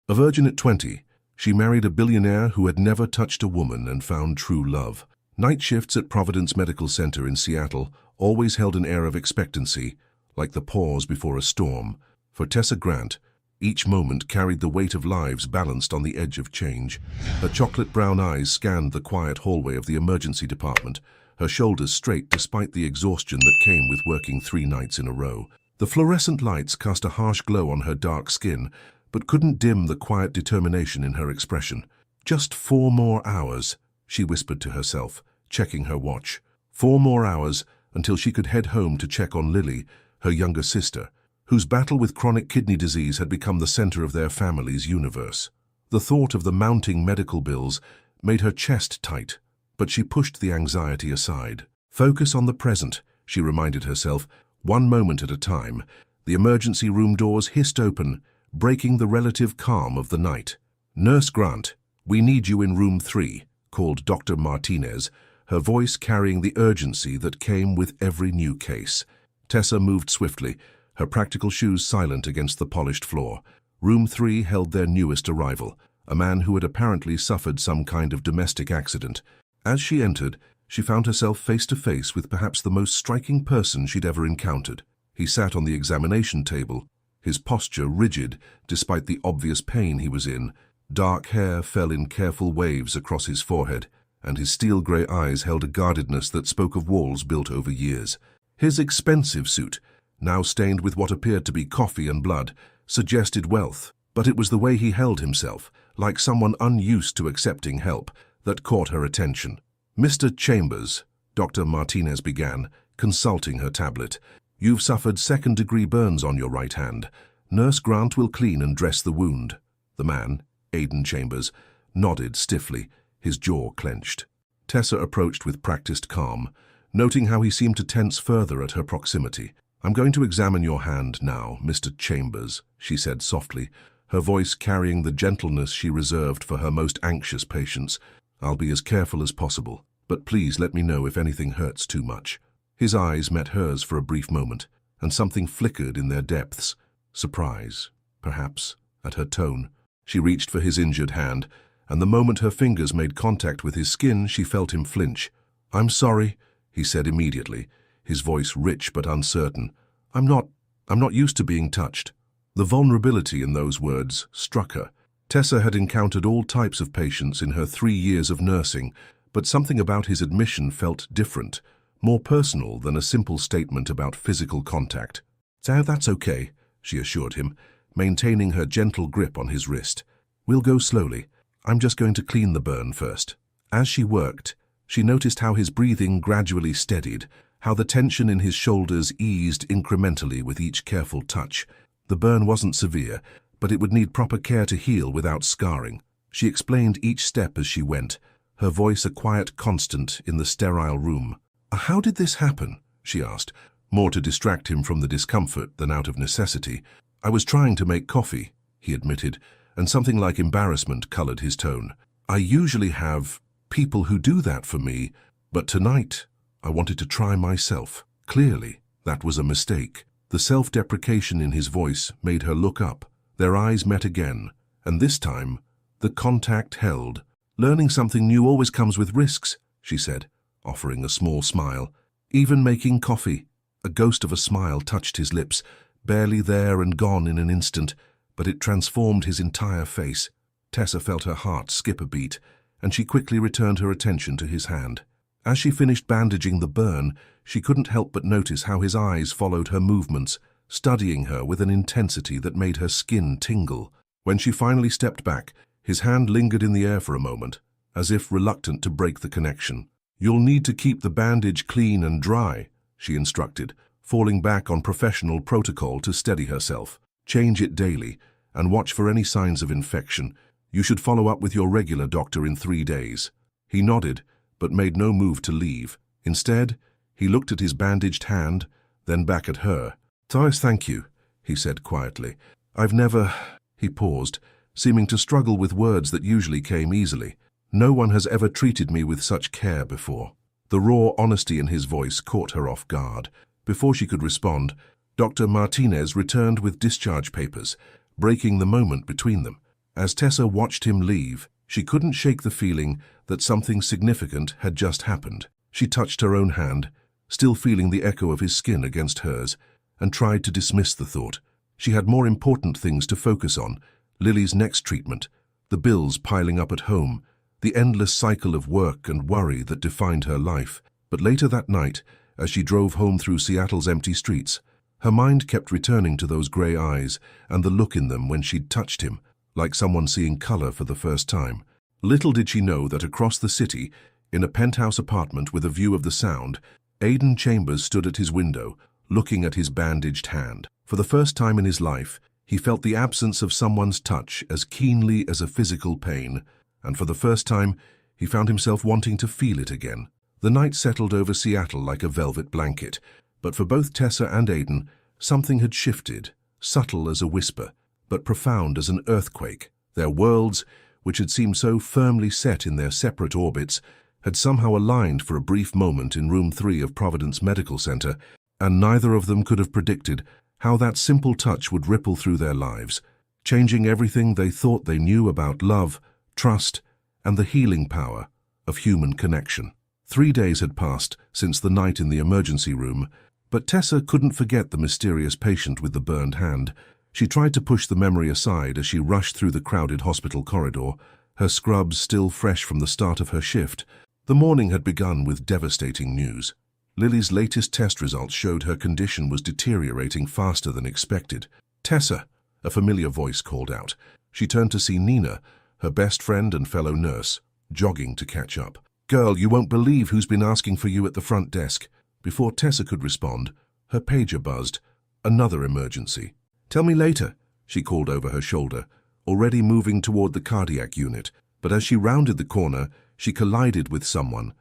A virgin at 20, she married a billionaire who had never touched a woman and found true love. Night shifts at Providence Medical Center in Seattle always held an air of expectancy, like the pause before a storm. For Tessa Grant, each moment carried the weight of lives balanced on the edge of change. Her chocolate brown eyes scanned the quiet hallway of the emergency department, her shoulders straight despite the exhaustion that came with working 3 nights in a row. The fluorescent lights cast a harsh glow on her dark skin, but couldn't dim the quiet determination in her expression. "Just 4 more hours," she whispered to herself, checking her watch. 4 more hours until she could head home to check on Lily, her younger sister, whose battle with chronic kidney disease had become the center of their family's universe. The thought of the mounting medical bills made her chest tight, but she pushed the anxiety aside. Focus on the present, she reminded herself, 1 moment at a time. The emergency room doors hissed open, breaking the relative calm of the night. "Nurse Grant, we need you in room 3, called Dr. Martinez, her voice carrying the urgency that came with every new case. Tessa moved swiftly, her practical shoes silent against the polished floor. Room 3 held their newest arrival, a man who had apparently suffered some kind of domestic accident. As she entered, she found herself face to face with perhaps the most striking person she'd ever encountered. He sat on the examination table, his posture rigid despite the obvious pain he was in. Dark hair fell in careful waves across his forehead, and his steel-grey eyes held a guardedness that spoke of walls built over years. His expensive suit, now stained with what appeared to be coffee and blood, suggested wealth, but it was the way he held himself, like someone unused to accepting help, that caught her attention. "Mr. Chambers," Dr. Martinez began, consulting her tablet, "you've suffered 2nd-degree burns on your right hand. Nurse Grant will clean and dress the wound." The man, Aidan Chambers, nodded stiffly, his jaw clenched. Tessa approached with practiced calm, noting how he seemed to tense further at her proximity. "I'm going to examine your hand now, Mr. Chambers," she said softly, her voice carrying the gentleness she reserved for her most anxious patients. "I'll be as careful as possible, but please let me know if anything hurts too much." His eyes met hers for a brief moment, and something flickered in their depths. Surprise, perhaps, at her tone. She reached for his injured hand, and the moment her fingers made contact with his skin, she felt him flinch. "I'm sorry," he said immediately, his voice rich but uncertain. I'm not used to being touched." The vulnerability in those words struck her. Tessa had encountered all types of patients in her 3 years of nursing, but something about his admission felt different, more personal than a simple statement about physical contact. "So that's okay," she assured him, maintaining her gentle grip on his wrist. "We'll go slowly. I'm just going to clean the burn first." As she worked, she noticed how his breathing gradually steadied, how the tension in his shoulders eased incrementally with each careful touch. The burn wasn't severe, but it would need proper care to heal without scarring. She explained each step as she went, her voice a quiet constant in the sterile room. "How did this happen?" she asked, more to distract him from the discomfort than out of necessity. "I was trying to make coffee," he admitted, and something like embarrassment colored his tone. "I usually have people who do that for me, but tonight I wanted to try myself." Clearly, that was a mistake. The self-deprecation in his voice made her look up. Their eyes met again, and this time, the contact held. "Learning something new always comes with risks," she said, offering a small smile. "Even making coffee." A ghost of a smile touched his lips, barely there and gone in an instant, but it transformed his entire face. Tessa felt her heart skip a beat, and she quickly returned her attention to his hand. As she finished bandaging the burn, she couldn't help but notice how his eyes followed her movements, studying her with an intensity that made her skin tingle. When she finally stepped back, his hand lingered in the air for a moment, as if reluctant to break the connection. "You'll need to keep the bandage clean and dry," she instructed, falling back on professional protocol to steady herself. "Change it daily, and watch for any signs of infection. You should follow up with your regular doctor in 3 days." He nodded, but made no move to leave. Instead, he looked at his bandaged hand, then back at her. "Thomas, thank you," he said quietly. "I've never—" He paused, seeming to struggle with words that usually came easily. "No one has ever treated me with such care before." The raw honesty in his voice caught her off guard. Before she could respond, Dr. Martinez returned with discharge papers, breaking the moment between them. As Tessa watched him leave, she couldn't shake the feeling that something significant had just happened. She touched her own hand, still feeling the echo of his skin against hers, and tried to dismiss the thought. She had more important things to focus on: Lily's next treatment, the bills piling up at home, the endless cycle of work and worry that defined her life. But later that night, as she drove home through Seattle's empty streets, her mind kept returning to those grey eyes and the look in them when she'd touched him, like someone seeing colour for the first time. Little did she know that across the city, in a penthouse apartment with a view of the Sound, Aidan Chambers stood at his window, looking at his bandaged hand. For the first time in his life, he felt the absence of someone's touch as keenly as a physical pain, and for the first time, he found himself wanting to feel it again. The night settled over Seattle like a velvet blanket, but for both Tessa and Aidan, something had shifted, subtle as a whisper, but profound as an earthquake. Their worlds, which had seemed so firmly set in their separate orbits, had somehow aligned for a brief moment in Room 3 of Providence Medical Center, and neither of them could have predicted how that simple touch would ripple through their lives, changing everything they thought they knew about love, trust, and the healing power of human connection. 3 days had passed since the night in the emergency room, but Tessa couldn't forget the mysterious patient with the burned hand. She tried to push the memory aside as she rushed through the crowded hospital corridor, her scrubs still fresh from the start of her shift. The morning had begun with devastating news. Lily's latest test results showed her condition was deteriorating faster than expected. "Tessa," a familiar voice called out. She turned to see Nina, her best friend and fellow nurse, jogging to catch up. "Girl, you won't believe who's been asking for you at the front desk." Before Tessa could respond, her pager buzzed. Another emergency. "Tell me later," she called over her shoulder, already moving toward the cardiac unit. But as she rounded the corner, she collided with someone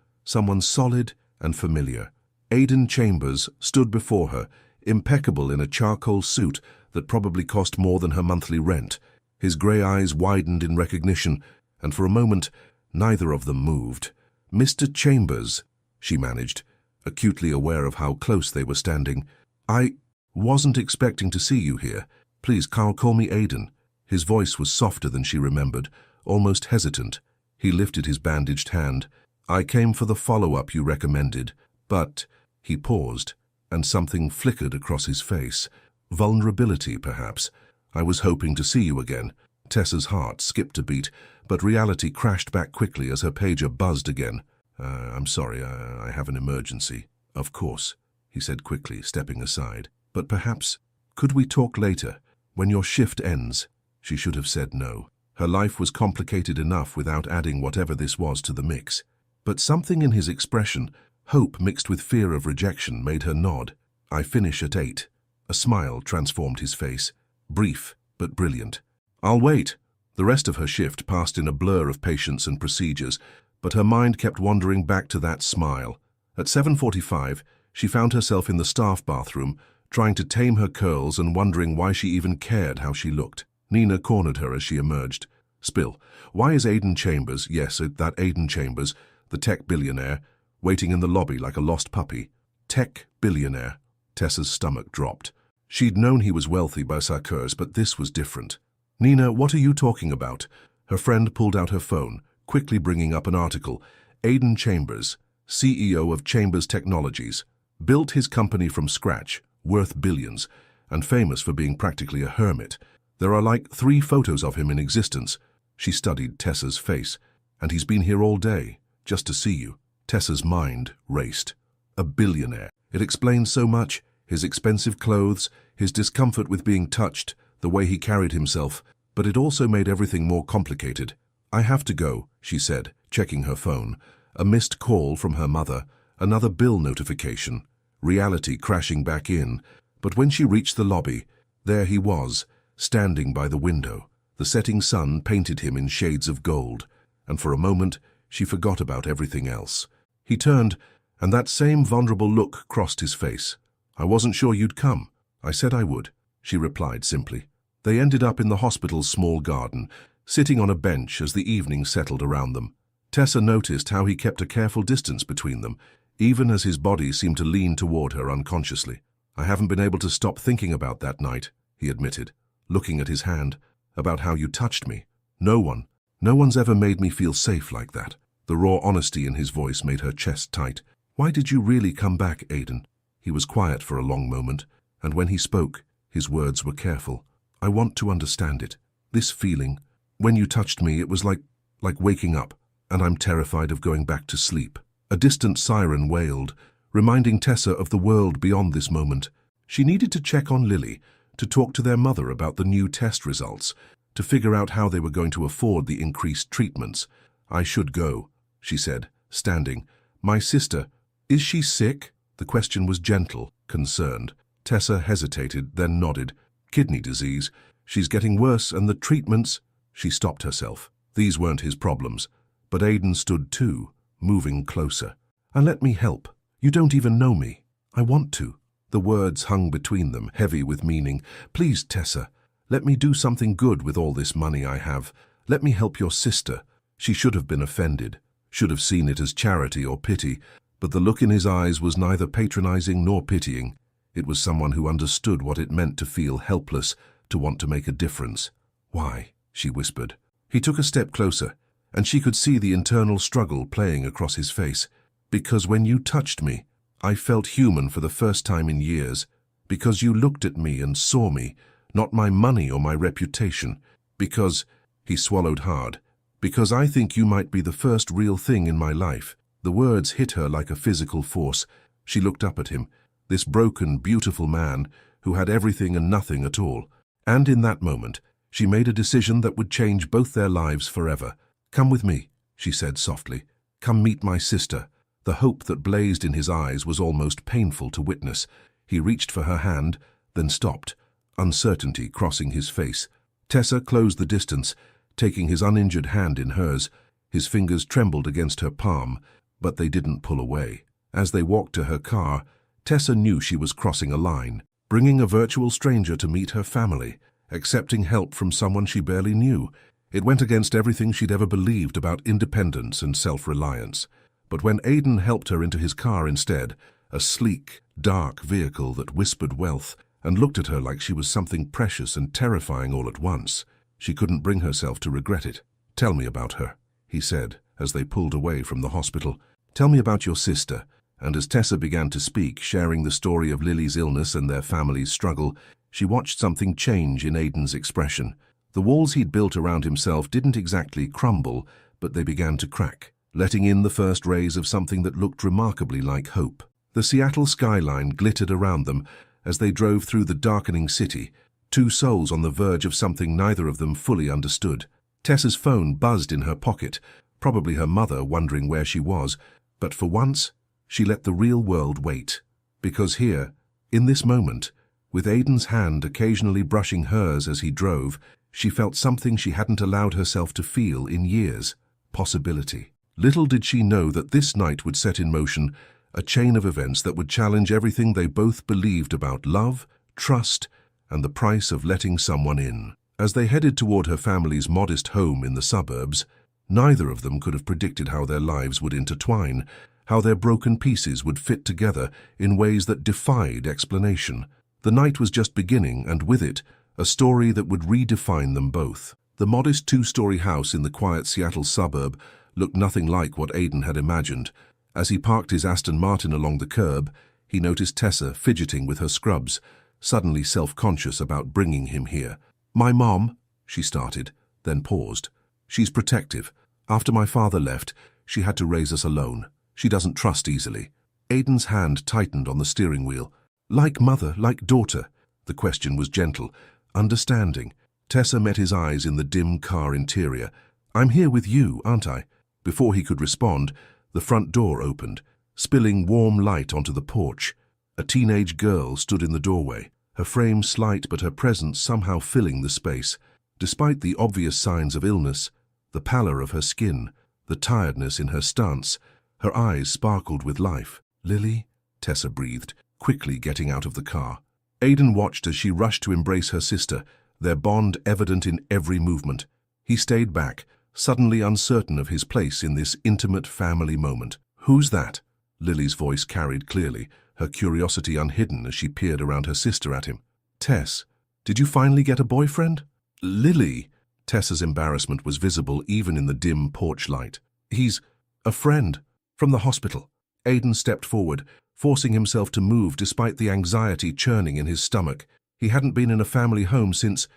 solid and familiar. Aidan Chambers stood before her, impeccable in a charcoal suit that probably cost more than her monthly rent. His grey eyes widened in recognition, and for a moment, neither of them moved. "Mr. Chambers," she managed, acutely aware of how close they were standing. "I wasn't expecting to see you here. Please, call me Aidan." His voice was softer than she remembered, almost hesitant. He lifted his bandaged hand. "I came for the follow-up you recommended, but..." He paused, and something flickered across his face. Vulnerability, perhaps. "I was hoping to see you again." Tessa's heart skipped a beat, but reality crashed back quickly as her pager buzzed again. I'm sorry, I have an emergency." "Of course," he said quickly, stepping aside. "But perhaps, could we talk later, when your shift ends?" She should have said no. Her life was complicated enough without adding whatever this was to the mix. But something in his expression, hope mixed with fear of rejection, made her nod. "I finish at 8. A smile transformed his face, brief but brilliant. "I'll wait." The rest of her shift passed in a blur of patients and procedures, but her mind kept wandering back to that smile. At 7:45, she found herself in the staff bathroom, trying to tame her curls and wondering why she even cared how she looked. Nina cornered her as she emerged. "Spill, why is Aidan Chambers," yes, that Aidan Chambers, the tech billionaire, waiting in the lobby like a lost puppy? Tech billionaire. Tessa's stomach dropped. She'd known he was wealthy by Sarkurs, but this was different. "Nina, what are you talking about?" Her friend pulled out her phone, quickly bringing up an article. Aidan Chambers, CEO of Chambers Technologies, built his company from scratch, worth billions, and famous for being practically a hermit. There are like 3 photos of him in existence. She studied Tessa's face. "And he's been here all day, just to see you." Tessa's mind raced. A billionaire. It explained so much: his expensive clothes, his discomfort with being touched, the way he carried himself. But it also made everything more complicated. "I have to go," she said, checking her phone. A missed call from her mother, another bill notification, reality crashing back in. But when she reached the lobby, there he was, standing by the window. The setting sun painted him in shades of gold, and for a moment she forgot about everything else. He turned, and that same vulnerable look crossed his face. "I wasn't sure you'd come." "I said I would," she replied simply. They ended up in the hospital's small garden, sitting on a bench as the evening settled around them. Tessa noticed how he kept a careful distance between them, even as his body seemed to lean toward her unconsciously. "I haven't been able to stop thinking about that night," he admitted, looking at his hand, "about how you touched me." No one. No one's ever made me feel safe like that. The raw honesty in his voice made her chest tight. Why did you really come back, Aiden? He was quiet for a long moment, and when he spoke, his words were careful. I want to understand it. This feeling, when you touched me, it was like waking up, and I'm terrified of going back to sleep. A distant siren wailed, reminding Tessa of the world beyond this moment. She needed to check on Lily, to talk to their mother about the new test results, to figure out how they were going to afford the increased treatments. I should go, she said, standing. My sister, is she sick? The question was gentle, concerned. Tessa hesitated, then nodded. Kidney disease. She's getting worse, and the treatments... She stopped herself. These weren't his problems. But Aiden stood too, moving closer. And let me help. You don't even know me. I want to. The words hung between them, heavy with meaning. Please, Tessa, let me do something good with all this money I have. Let me help your sister. She should have been offended, should have seen it as charity or pity, but the look in his eyes was neither patronizing nor pitying. It was someone who understood what it meant to feel helpless, to want to make a difference. Why? She whispered. He took a step closer, and she could see the internal struggle playing across his face. Because when you touched me, I felt human for the first time in years. Because you looked at me and saw me, not my money or my reputation. Because, he swallowed hard, because I think you might be the first real thing in my life. The words hit her like a physical force. She looked up at him, this broken, beautiful man who had everything and nothing at all. And in that moment, she made a decision that would change both their lives forever. Come with me, she said softly. Come meet my sister. The hope that blazed in his eyes was almost painful to witness. He reached for her hand, then stopped, uncertainty crossing his face. Tessa closed the distance, taking his uninjured hand in hers. His fingers trembled against her palm, but they didn't pull away. As they walked to her car, Tessa knew she was crossing a line, bringing a virtual stranger to meet her family, accepting help from someone she barely knew. It went against everything she'd ever believed about independence and self-reliance. But when Aiden helped her into his car instead, a sleek, dark vehicle that whispered wealth, and looked at her like she was something precious and terrifying all at once, she couldn't bring herself to regret it. Tell me about her, he said, as they pulled away from the hospital. Tell me about your sister. And as Tessa began to speak, sharing the story of Lily's illness and their family's struggle, she watched something change in Aiden's expression. The walls he'd built around himself didn't exactly crumble, but they began to crack, letting in the first rays of something that looked remarkably like hope. The Seattle skyline glittered around them as they drove through the darkening city, two souls on the verge of something neither of them fully understood. Tessa's phone buzzed in her pocket, probably her mother wondering where she was, but for once, she let the real world wait. Because here, in this moment, with Aiden's hand occasionally brushing hers as he drove, she felt something she hadn't allowed herself to feel in years: possibility. Little did she know that this night would set in motion a chain of events that would challenge everything they both believed about love, trust, and the price of letting someone in. As they headed toward her family's modest home in the suburbs, neither of them could have predicted how their lives would intertwine, how their broken pieces would fit together in ways that defied explanation. The night was just beginning, and with it, a story that would redefine them both. The modest two-story house in the quiet Seattle suburb looked nothing like what Aiden had imagined. As he parked his Aston Martin along the curb, he noticed Tessa fidgeting with her scrubs, suddenly self-conscious about bringing him here. "My mom," she started, then paused. "She's protective. After my father left, she had to raise us alone. She doesn't trust easily." Aiden's hand tightened on the steering wheel. "Like mother, like daughter?" The question was gentle, understanding. Tessa met his eyes in the dim car interior. "I'm here with you, aren't I?" Before he could respond, the front door opened, spilling warm light onto the porch. A teenage girl stood in the doorway, her frame slight but her presence somehow filling the space. Despite the obvious signs of illness, the pallor of her skin, the tiredness in her stance, her eyes sparkled with life. "Lily?" Tessa breathed, quickly getting out of the car. Aiden watched as she rushed to embrace her sister, their bond evident in every movement. He stayed back, suddenly uncertain of his place in this intimate family moment. "Who's that?" Lily's voice carried clearly, her curiosity unhidden as she peered around her sister at him. "Tess, did you finally get a boyfriend?" "Lily," Tessa's embarrassment was visible even in the dim porch light. He's a friend from the hospital. Aidan stepped forward, forcing himself to move despite the anxiety churning in his stomach. He hadn't been in a family home since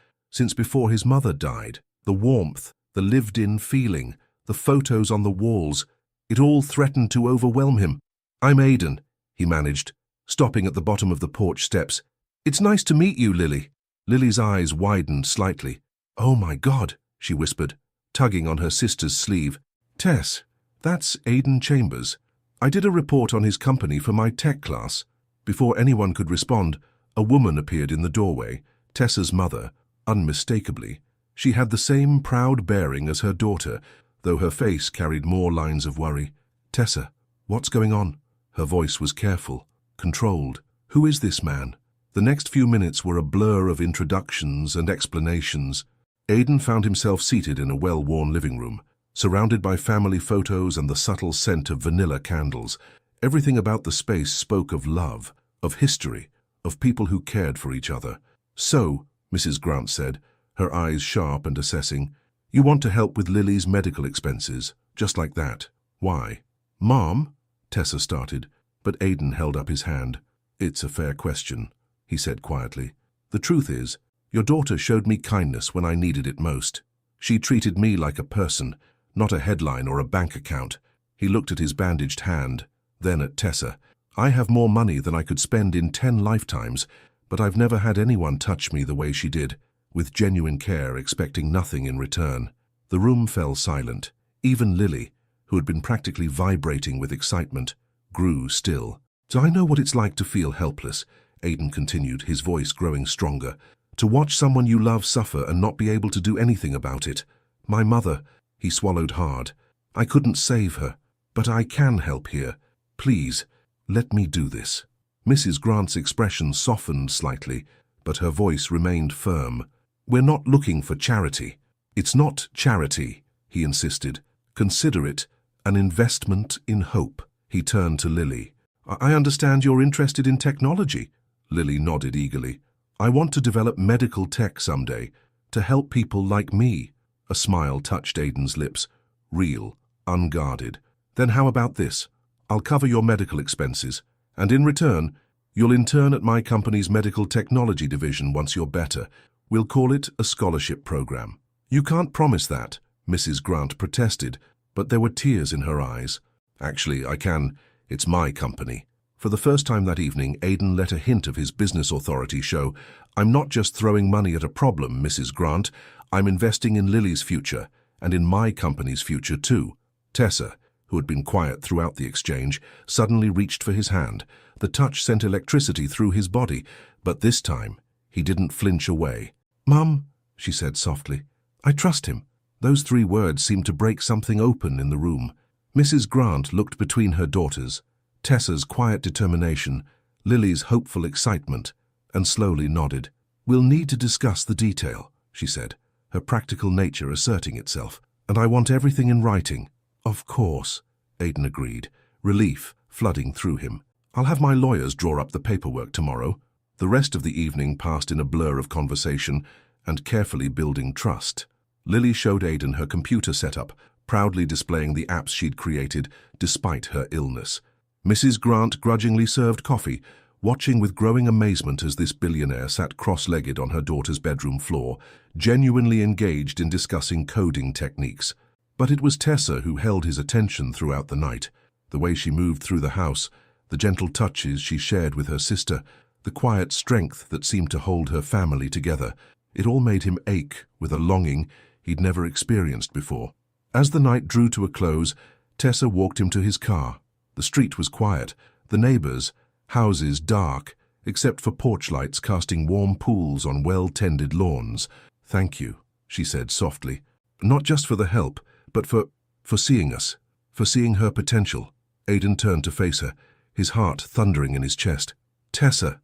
before his mother died. The warmth, the lived-in feeling, the photos on the walls, it all threatened to overwhelm him. "I'm Aidan," he managed, stopping at the bottom of the porch steps. "It's nice to meet you, Lily." Lily's eyes widened slightly. "Oh my God," she whispered, tugging on her sister's sleeve. "Tess, that's Aidan Chambers. I did a report on his company for my tech class." Before anyone could respond, a woman appeared in the doorway, Tessa's mother, unmistakably. She had the same proud bearing as her daughter, though her face carried more lines of worry. "Tessa, what's going on?" Her voice was careful, controlled. "Who is this man?" The next few minutes were a blur of introductions and explanations. Aidan found himself seated in a well-worn living room, surrounded by family photos and the subtle scent of vanilla candles. Everything about the space spoke of love, of history, of people who cared for each other. "So," Mrs. Grant said, her eyes sharp and assessing, "you want to help with Lily's medical expenses, just like that. Why?" "Mom," Tessa started, but Aidan held up his hand. "It's a fair question," he said quietly. "The truth is, your daughter showed me kindness when I needed it most. She treated me like a person, not a headline or a bank account." He looked at his bandaged hand, then at Tessa. "I have more money than I could spend in 10 lifetimes, but I've never had anyone touch me the way she did, with genuine care, expecting nothing in return." The room fell silent. Even Lily, who had been practically vibrating with excitement, grew still. "So I know what it's like to feel helpless," Aidan continued, his voice growing stronger. "To watch someone you love suffer and not be able to do anything about it. My mother," he swallowed hard. "I couldn't save her, but I can help here. Please, let me do this." Mrs. Grant's expression softened slightly, but her voice remained firm. "We're not looking for charity." "It's not charity," he insisted. "Consider it an investment in hope." He turned to Lily. "I understand you're interested in technology." Lily nodded eagerly. "I want to develop medical tech someday, to help people like me." A smile touched Aidan's lips, real, unguarded. "Then how about this? I'll cover your medical expenses, and in return, you'll intern at my company's medical technology division once you're better. We'll call it a scholarship program." "You can't promise that," Mrs. Grant protested, but there were tears in her eyes. "Actually, I can. It's my company." For the first time that evening, Aidan let a hint of his business authority show. "I'm not just throwing money at a problem, Mrs. Grant. I'm investing in Lily's future, and in my company's future too." Tessa, who had been quiet throughout the exchange, suddenly reached for his hand. The touch sent electricity through his body, but this time he didn't flinch away. "Mum," she said softly, "I trust him." Those 3 words seemed to break something open in the room. Mrs. Grant looked between her daughters, Tessa's quiet determination, Lily's hopeful excitement, and slowly nodded. "We'll need to discuss the detail," she said, her practical nature asserting itself. "And I want everything in writing." "Of course," Aidan agreed, relief flooding through him. "I'll have my lawyers draw up the paperwork tomorrow." The rest of the evening passed in a blur of conversation and carefully building trust. Lily showed Aidan her computer setup, proudly displaying the apps she'd created despite her illness. Mrs. Grant grudgingly served coffee, watching with growing amazement as this billionaire sat cross-legged on her daughter's bedroom floor, genuinely engaged in discussing coding techniques. But it was Tessa who held his attention throughout the night. The way she moved through the house, the gentle touches she shared with her sister, the quiet strength that seemed to hold her family together, it all made him ache with a longing he'd never experienced before. As the night drew to a close, Tessa walked him to his car. The street was quiet, the neighbors, houses dark, except for porch lights casting warm pools on well-tended lawns. "Thank you," she said softly. "Not just for the help, but for seeing us, for seeing her potential." Aidan turned to face her, his heart thundering in his chest. "Tessa,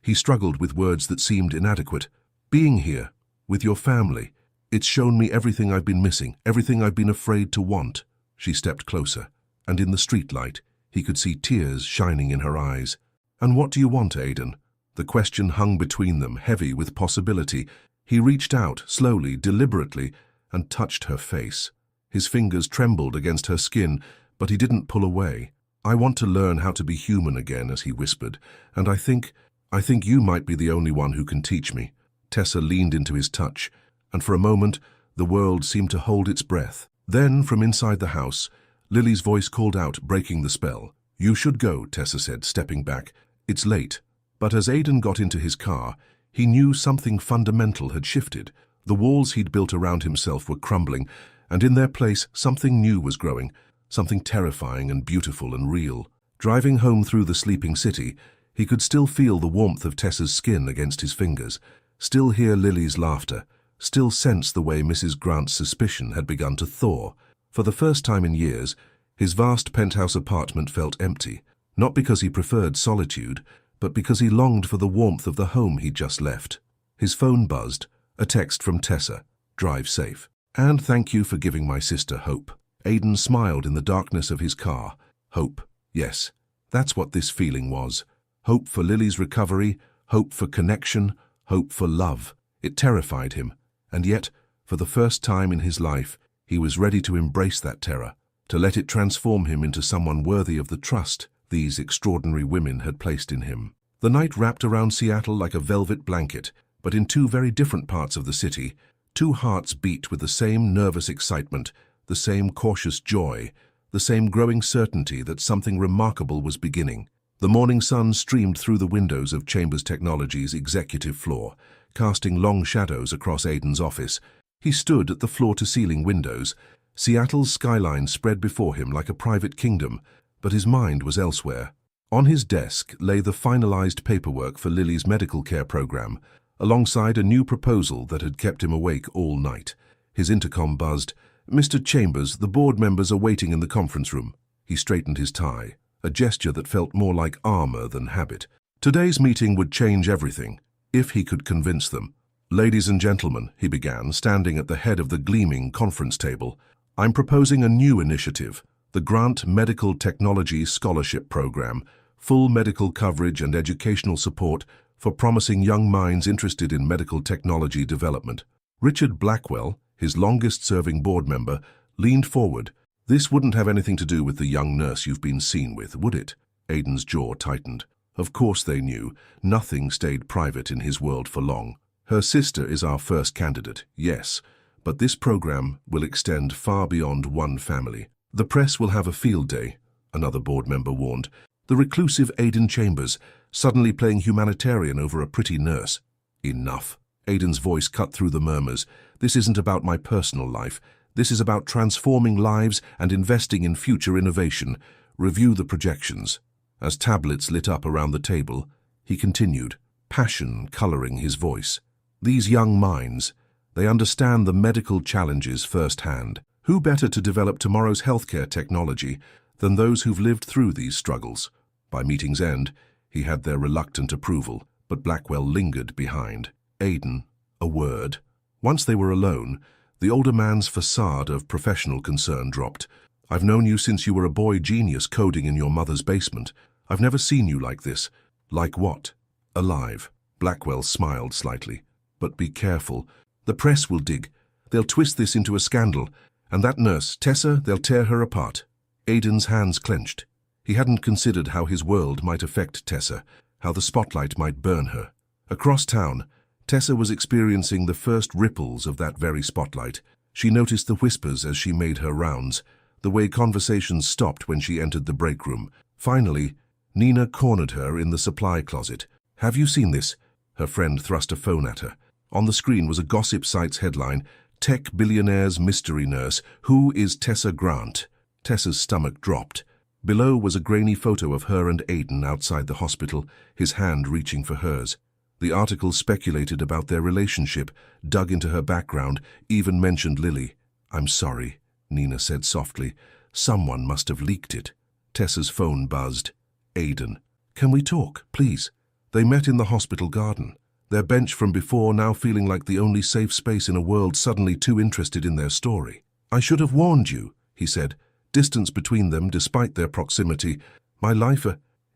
He struggled with words that seemed inadequate. "Being here, with your family, it's shown me everything I've been missing, everything I've been afraid to want." She stepped closer, and in the streetlight, he could see tears shining in her eyes. "And what do you want, Aidan?" The question hung between them, heavy with possibility. He reached out, slowly, deliberately, and touched her face. His fingers trembled against her skin, but he didn't pull away. "I want to learn how to be human again," as he whispered, "and I think you might be the only one who can teach me." Tessa leaned into his touch, and for a moment, the world seemed to hold its breath. Then, from inside the house, Lily's voice called out, breaking the spell. "You should go," Tessa said, stepping back. "It's late." But as Aidan got into his car, he knew something fundamental had shifted. The walls he'd built around himself were crumbling, and in their place something new was growing, something terrifying and beautiful and real. Driving home through the sleeping city, he could still feel the warmth of Tessa's skin against his fingers, still hear Lily's laughter, still sense the way Mrs. Grant's suspicion had begun to thaw. For the first time in years, his vast penthouse apartment felt empty, not because he preferred solitude, but because he longed for the warmth of the home he'd just left. His phone buzzed, a text from Tessa, "Drive safe. And thank you for giving my sister hope." Aidan smiled in the darkness of his car. Hope, yes, that's what this feeling was. Hope for Lily's recovery, hope for connection, hope for love. It terrified him, and yet, for the first time in his life, he was ready to embrace that terror, to let it transform him into someone worthy of the trust these extraordinary women had placed in him. The night wrapped around Seattle like a velvet blanket, but in two very different parts of the city, two hearts beat with the same nervous excitement, the same cautious joy, the same growing certainty that something remarkable was beginning. The morning sun streamed through the windows of Chambers Technology's executive floor, casting long shadows across Aidan's office. He stood at the floor-to-ceiling windows. Seattle's skyline spread before him like a private kingdom, but his mind was elsewhere. On his desk lay the finalized paperwork for Lily's medical care program, alongside a new proposal that had kept him awake all night. His intercom buzzed. "Mr. Chambers, the board members are waiting in the conference room." He straightened his tie, a gesture that felt more like armor than habit. Today's meeting would change everything, if he could convince them. "Ladies and gentlemen," he began, standing at the head of the gleaming conference table, "I'm proposing a new initiative, the Grant Medical Technology Scholarship Program, full medical coverage and educational support for promising young minds interested in medical technology development." Richard Blackwell, his longest-serving board member, leaned forward. "This wouldn't have anything to do with the young nurse you've been seen with, would it?" Aidan's jaw tightened. Of course they knew. Nothing stayed private in his world for long. "Her sister is our first candidate, yes, but this program will extend far beyond one family. The press will have a field day," another board member warned. The reclusive Aidan Chambers, suddenly playing humanitarian over a pretty nurse. "Enough." Aidan's voice cut through the murmurs. "This isn't about my personal life. This is about transforming lives and investing in future innovation. Review the projections." As tablets lit up around the table, he continued, passion coloring his voice. "These young minds, they understand the medical challenges firsthand. Who better to develop tomorrow's healthcare technology than those who've lived through these struggles?" By meeting's end, he had their reluctant approval, but Blackwell lingered behind. "Aidan, a word." Once they were alone, the older man's facade of professional concern dropped. "I've known you since you were a boy genius coding in your mother's basement. I've never seen you like this." "Like what?" "Alive." Blackwell smiled slightly. "But be careful. The press will dig. They'll twist this into a scandal. And that nurse, Tessa, they'll tear her apart." Aidan's hands clenched. He hadn't considered how his world might affect Tessa, how the spotlight might burn her. Across town, Tessa was experiencing the first ripples of that very spotlight. She noticed the whispers as she made her rounds, the way conversations stopped when she entered the break room. Finally, Nina cornered her in the supply closet. "Have you seen this?" Her friend thrust a phone at her. On the screen was a gossip site's headline, "Tech Billionaire's Mystery Nurse. Who is Tessa Grant?" Tessa's stomach dropped. Below was a grainy photo of her and Aidan outside the hospital, his hand reaching for hers. The article speculated about their relationship, dug into her background, even mentioned Lily. "I'm sorry," Nina said softly. "Someone must have leaked it." Tessa's phone buzzed. "Aidan, can we talk, please?" They met in the hospital garden, their bench from before now feeling like the only safe space in a world suddenly too interested in their story. "I should have warned you," he said, distance between them despite their proximity. "My life,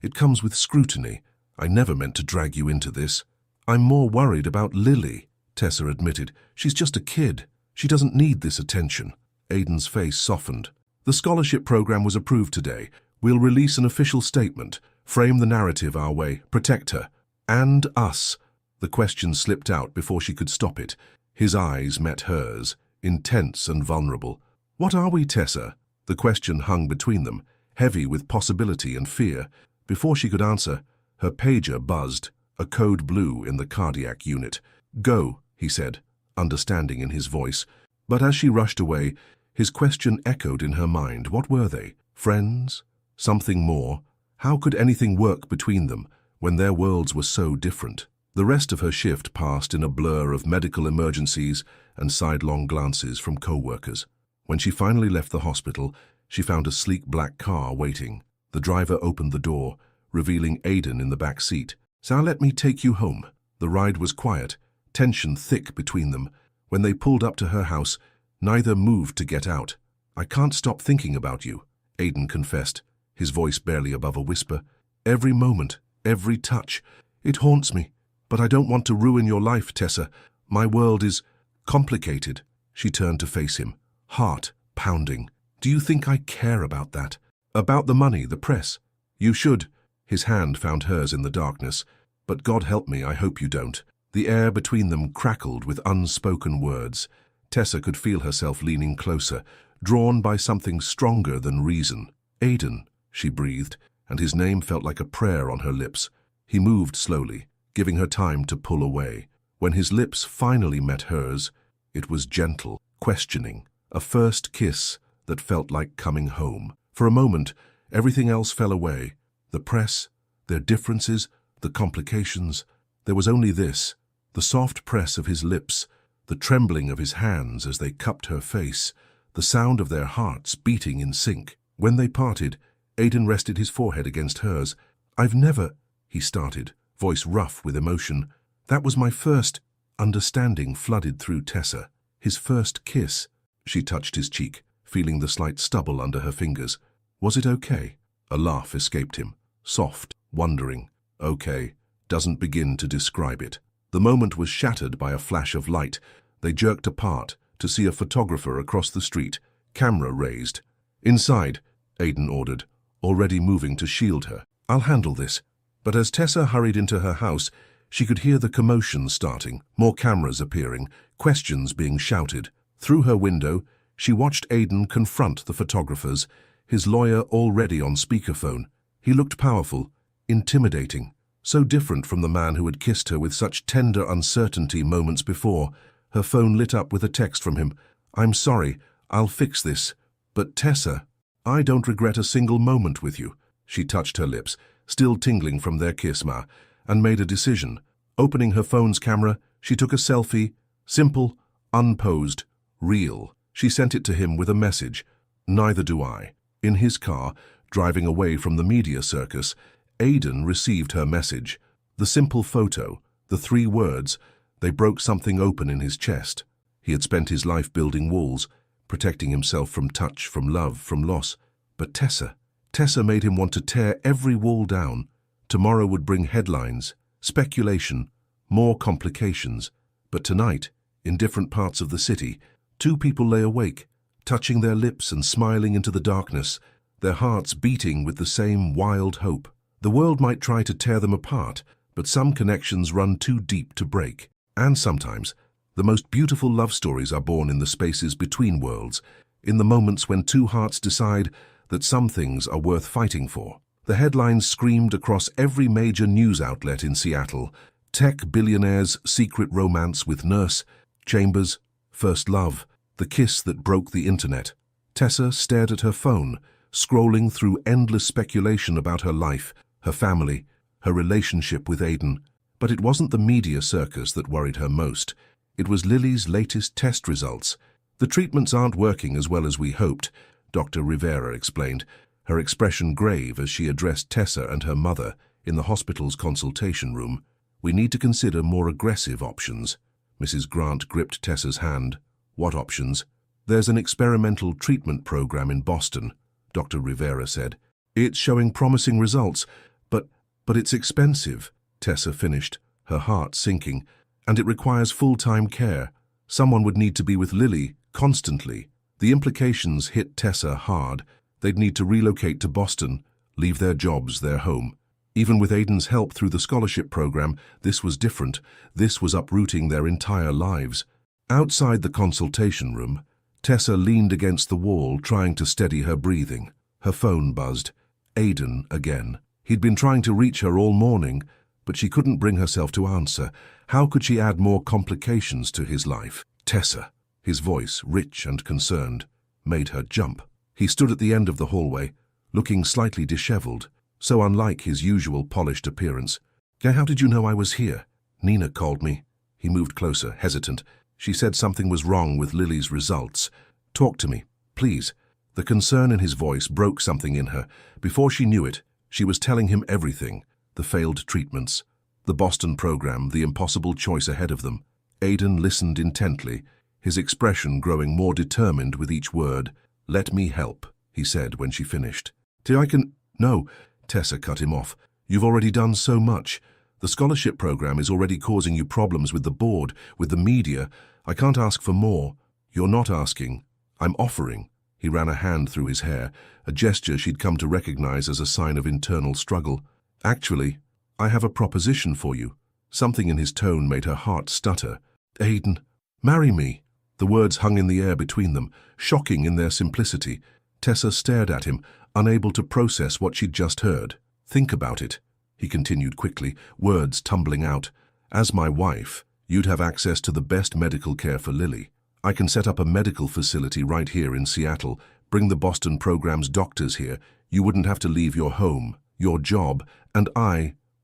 it comes with scrutiny. I never meant to drag you into this. I'm more worried about Lily." Tessa admitted. "She's just a kid. She doesn't need this attention." Aiden's face softened. "The scholarship program was approved today. We'll release an official statement, frame the narrative our way, protect her. And us." The question slipped out before she could stop it. His eyes met hers, intense and vulnerable. "What are we, Tessa?" The question hung between them, heavy with possibility and fear. Before she could answer, her pager buzzed, a code blue in the cardiac unit. "Go," he said, understanding in his voice. But as she rushed away, his question echoed in her mind. What were they? Friends? Something more? How could anything work between them when their worlds were so different? The rest of her shift passed in a blur of medical emergencies and sidelong glances from co-workers. When she finally left the hospital, she found a sleek black car waiting. The driver opened the door, revealing Aiden in the back seat. "So let me take you home." The ride was quiet, tension thick between them. When they pulled up to her house, neither moved to get out. "I can't stop thinking about you," Aiden confessed, his voice barely above a whisper. "Every moment, every touch. It haunts me. But I don't want to ruin your life, Tessa. My world is complicated." She turned to face him, heart pounding. "Do you think I care about that? About the money, the press? You should." His hand found hers in the darkness. "But God help me, I hope you don't." The air between them crackled with unspoken words. Tessa could feel herself leaning closer, drawn by something stronger than reason. "Aiden," she breathed, and his name felt like a prayer on her lips. He moved slowly, giving her time to pull away. When his lips finally met hers, it was gentle, questioning, a first kiss that felt like coming home. For a moment, everything else fell away. The press, their differences, the complications. There was only this, the soft press of his lips, the trembling of his hands as they cupped her face, the sound of their hearts beating in sync. When they parted, Aiden rested his forehead against hers. "I've never," he started, voice rough with emotion. "That was my first." Understanding flooded through Tessa. His first kiss. She touched his cheek, feeling the slight stubble under her fingers. "Was it okay?" A laugh escaped him, soft, wondering. "Okay" doesn't begin to describe it. The moment was shattered by a flash of light. They jerked apart to see a photographer across the street, camera raised. "Inside," Aiden ordered, already moving to shield her. "I'll handle this." But as Tessa hurried into her house, she could hear the commotion starting, more cameras appearing, questions being shouted. Through her window, she watched Aiden confront the photographers, his lawyer already on speakerphone. He looked powerful, intimidating, so different from the man who had kissed her with such tender uncertainty moments before. Her phone lit up with a text from him. "I'm sorry, I'll fix this. But Tessa, I don't regret a single moment with you." She touched her lips, still tingling from their kiss, and made a decision. Opening her phone's camera, she took a selfie, simple, unposed, real. She sent it to him with a message. "Neither do I." In his car, driving away from the media circus, Aiden received her message. The simple photo, the 3 words, they broke something open in his chest. He had spent his life building walls, protecting himself from touch, from love, from loss. But Tessa made him want to tear every wall down. Tomorrow would bring headlines, speculation, more complications. But tonight, in different parts of the city, 2 people lay awake, touching their lips and smiling into the darkness, their hearts beating with the same wild hope. The world might try to tear them apart, but some connections run too deep to break. And sometimes, the most beautiful love stories are born in the spaces between worlds, in the moments when 2 hearts decide that some things are worth fighting for. The headlines screamed across every major news outlet in Seattle. Tech billionaire's secret romance with nurse, Chambers, first love, the kiss that broke the internet. Tessa stared at her phone, scrolling through endless speculation about her life, her family, her relationship with Aiden. But it wasn't the media circus that worried her most. It was Lily's latest test results. "The treatments aren't working as well as we hoped," Dr. Rivera explained, her expression grave as she addressed Tessa and her mother in the hospital's consultation room. "We need to consider more aggressive options." Mrs. Grant gripped Tessa's hand. "What options?" "There's an experimental treatment program in Boston," Dr. Rivera said. "It's showing promising results, but it's expensive," Tessa finished, her heart sinking. And it requires full-time care. Someone would need to be with Lily constantly. The implications hit Tessa hard. They'd need to relocate to Boston, leave their jobs, their home. Even with Aiden's help through the scholarship program, this was different. This was uprooting their entire lives. Outside the consultation room, Tessa leaned against the wall, trying to steady her breathing. Her phone buzzed. Aiden again. He'd been trying to reach her all morning, but she couldn't bring herself to answer. How could she add more complications to his life? Tessa, his voice, rich and concerned, made her jump. He stood at the end of the hallway, looking slightly disheveled, so unlike his usual polished appearance. How did you know I was here? Nina called me. He moved closer, hesitant. She said something was wrong with Lily's results. Talk to me, please. The concern in his voice broke something in her. Before she knew it, she was telling him everything. The failed treatments, the Boston program, the impossible choice ahead of them. Aiden listened intently, his expression growing more determined with each word. Let me help, he said when she finished. No, Tessa cut him off. You've already done so much. The scholarship program is already causing you problems with the board, with the media. I can't ask for more. You're not asking. I'm offering. He ran a hand through his hair, a gesture she'd come to recognize as a sign of internal struggle. Actually, I have a proposition for you. Something in his tone made her heart stutter. Aiden, marry me. The words hung in the air between them, shocking in their simplicity. Tessa stared at him, unable to process what she'd just heard. Think about it, he continued quickly, words tumbling out. As my wife, you'd have access to the best medical care for Lily. I can set up a medical facility right here in Seattle, bring the Boston program's doctors here. You wouldn't have to leave your home, your job, and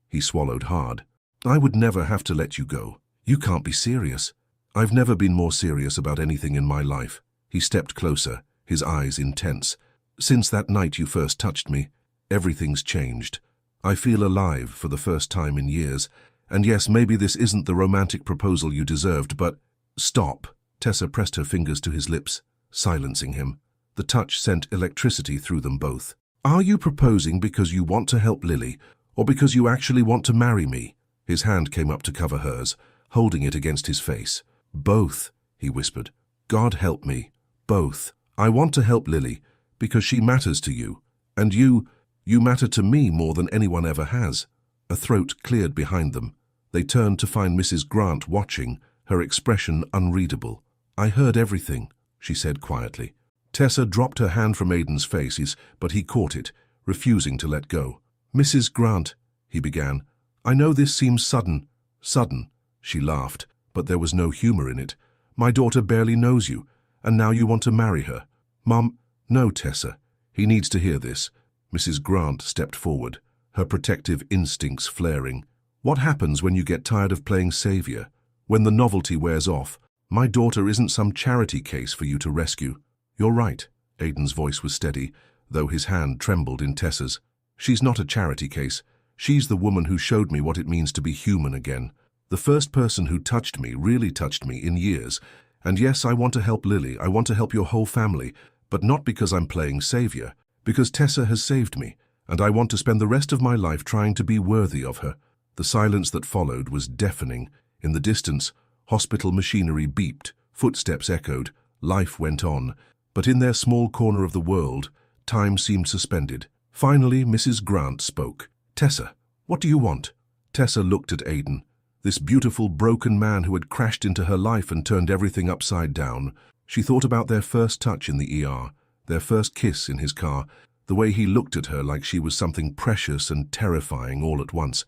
he swallowed hard. I would never have to let you go. You can't be serious. I've never been more serious about anything in my life. He stepped closer, his eyes intense. Since that night you first touched me, everything's changed. I feel alive for the first time in years. And yes, maybe this isn't the romantic proposal you deserved, but... Stop. Tessa pressed her fingers to his lips, silencing him. The touch sent electricity through them both. Are you proposing because you want to help Lily, or because you actually want to marry me? His hand came up to cover hers, holding it against his face. Both, he whispered. God help me. Both. I want to help Lily, because she matters to you. And you matter to me more than anyone ever has. A throat cleared behind them. They turned to find Mrs. Grant watching, her expression unreadable. I heard everything, she said quietly. Tessa dropped her hand from Aiden's face, but he caught it, refusing to let go. Mrs. Grant, he began. I know this seems sudden. Sudden, she laughed, but there was no humor in it. My daughter barely knows you, and now you want to marry her. Mom, no, Tessa. He needs to hear this. Mrs. Grant stepped forward, her protective instincts flaring. What happens when you get tired of playing savior? When the novelty wears off? My daughter isn't some charity case for you to rescue. You're right. Aiden's voice was steady, though his hand trembled in Tessa's. She's not a charity case. She's the woman who showed me what it means to be human again. The first person who touched me, really touched me, in years. And yes, I want to help Lily. I want to help your whole family. But not because I'm playing savior. Because Tessa has saved me, and I want to spend the rest of my life trying to be worthy of her. The silence that followed was deafening. In the distance, hospital machinery beeped, footsteps echoed, life went on. But in their small corner of the world, time seemed suspended. Finally, Mrs. Grant spoke. Tessa, what do you want? Tessa looked at Aiden, this beautiful, broken man who had crashed into her life and turned everything upside down. She thought about their first touch in the ER, their first kiss in his car, the way he looked at her like she was something precious and terrifying all at once.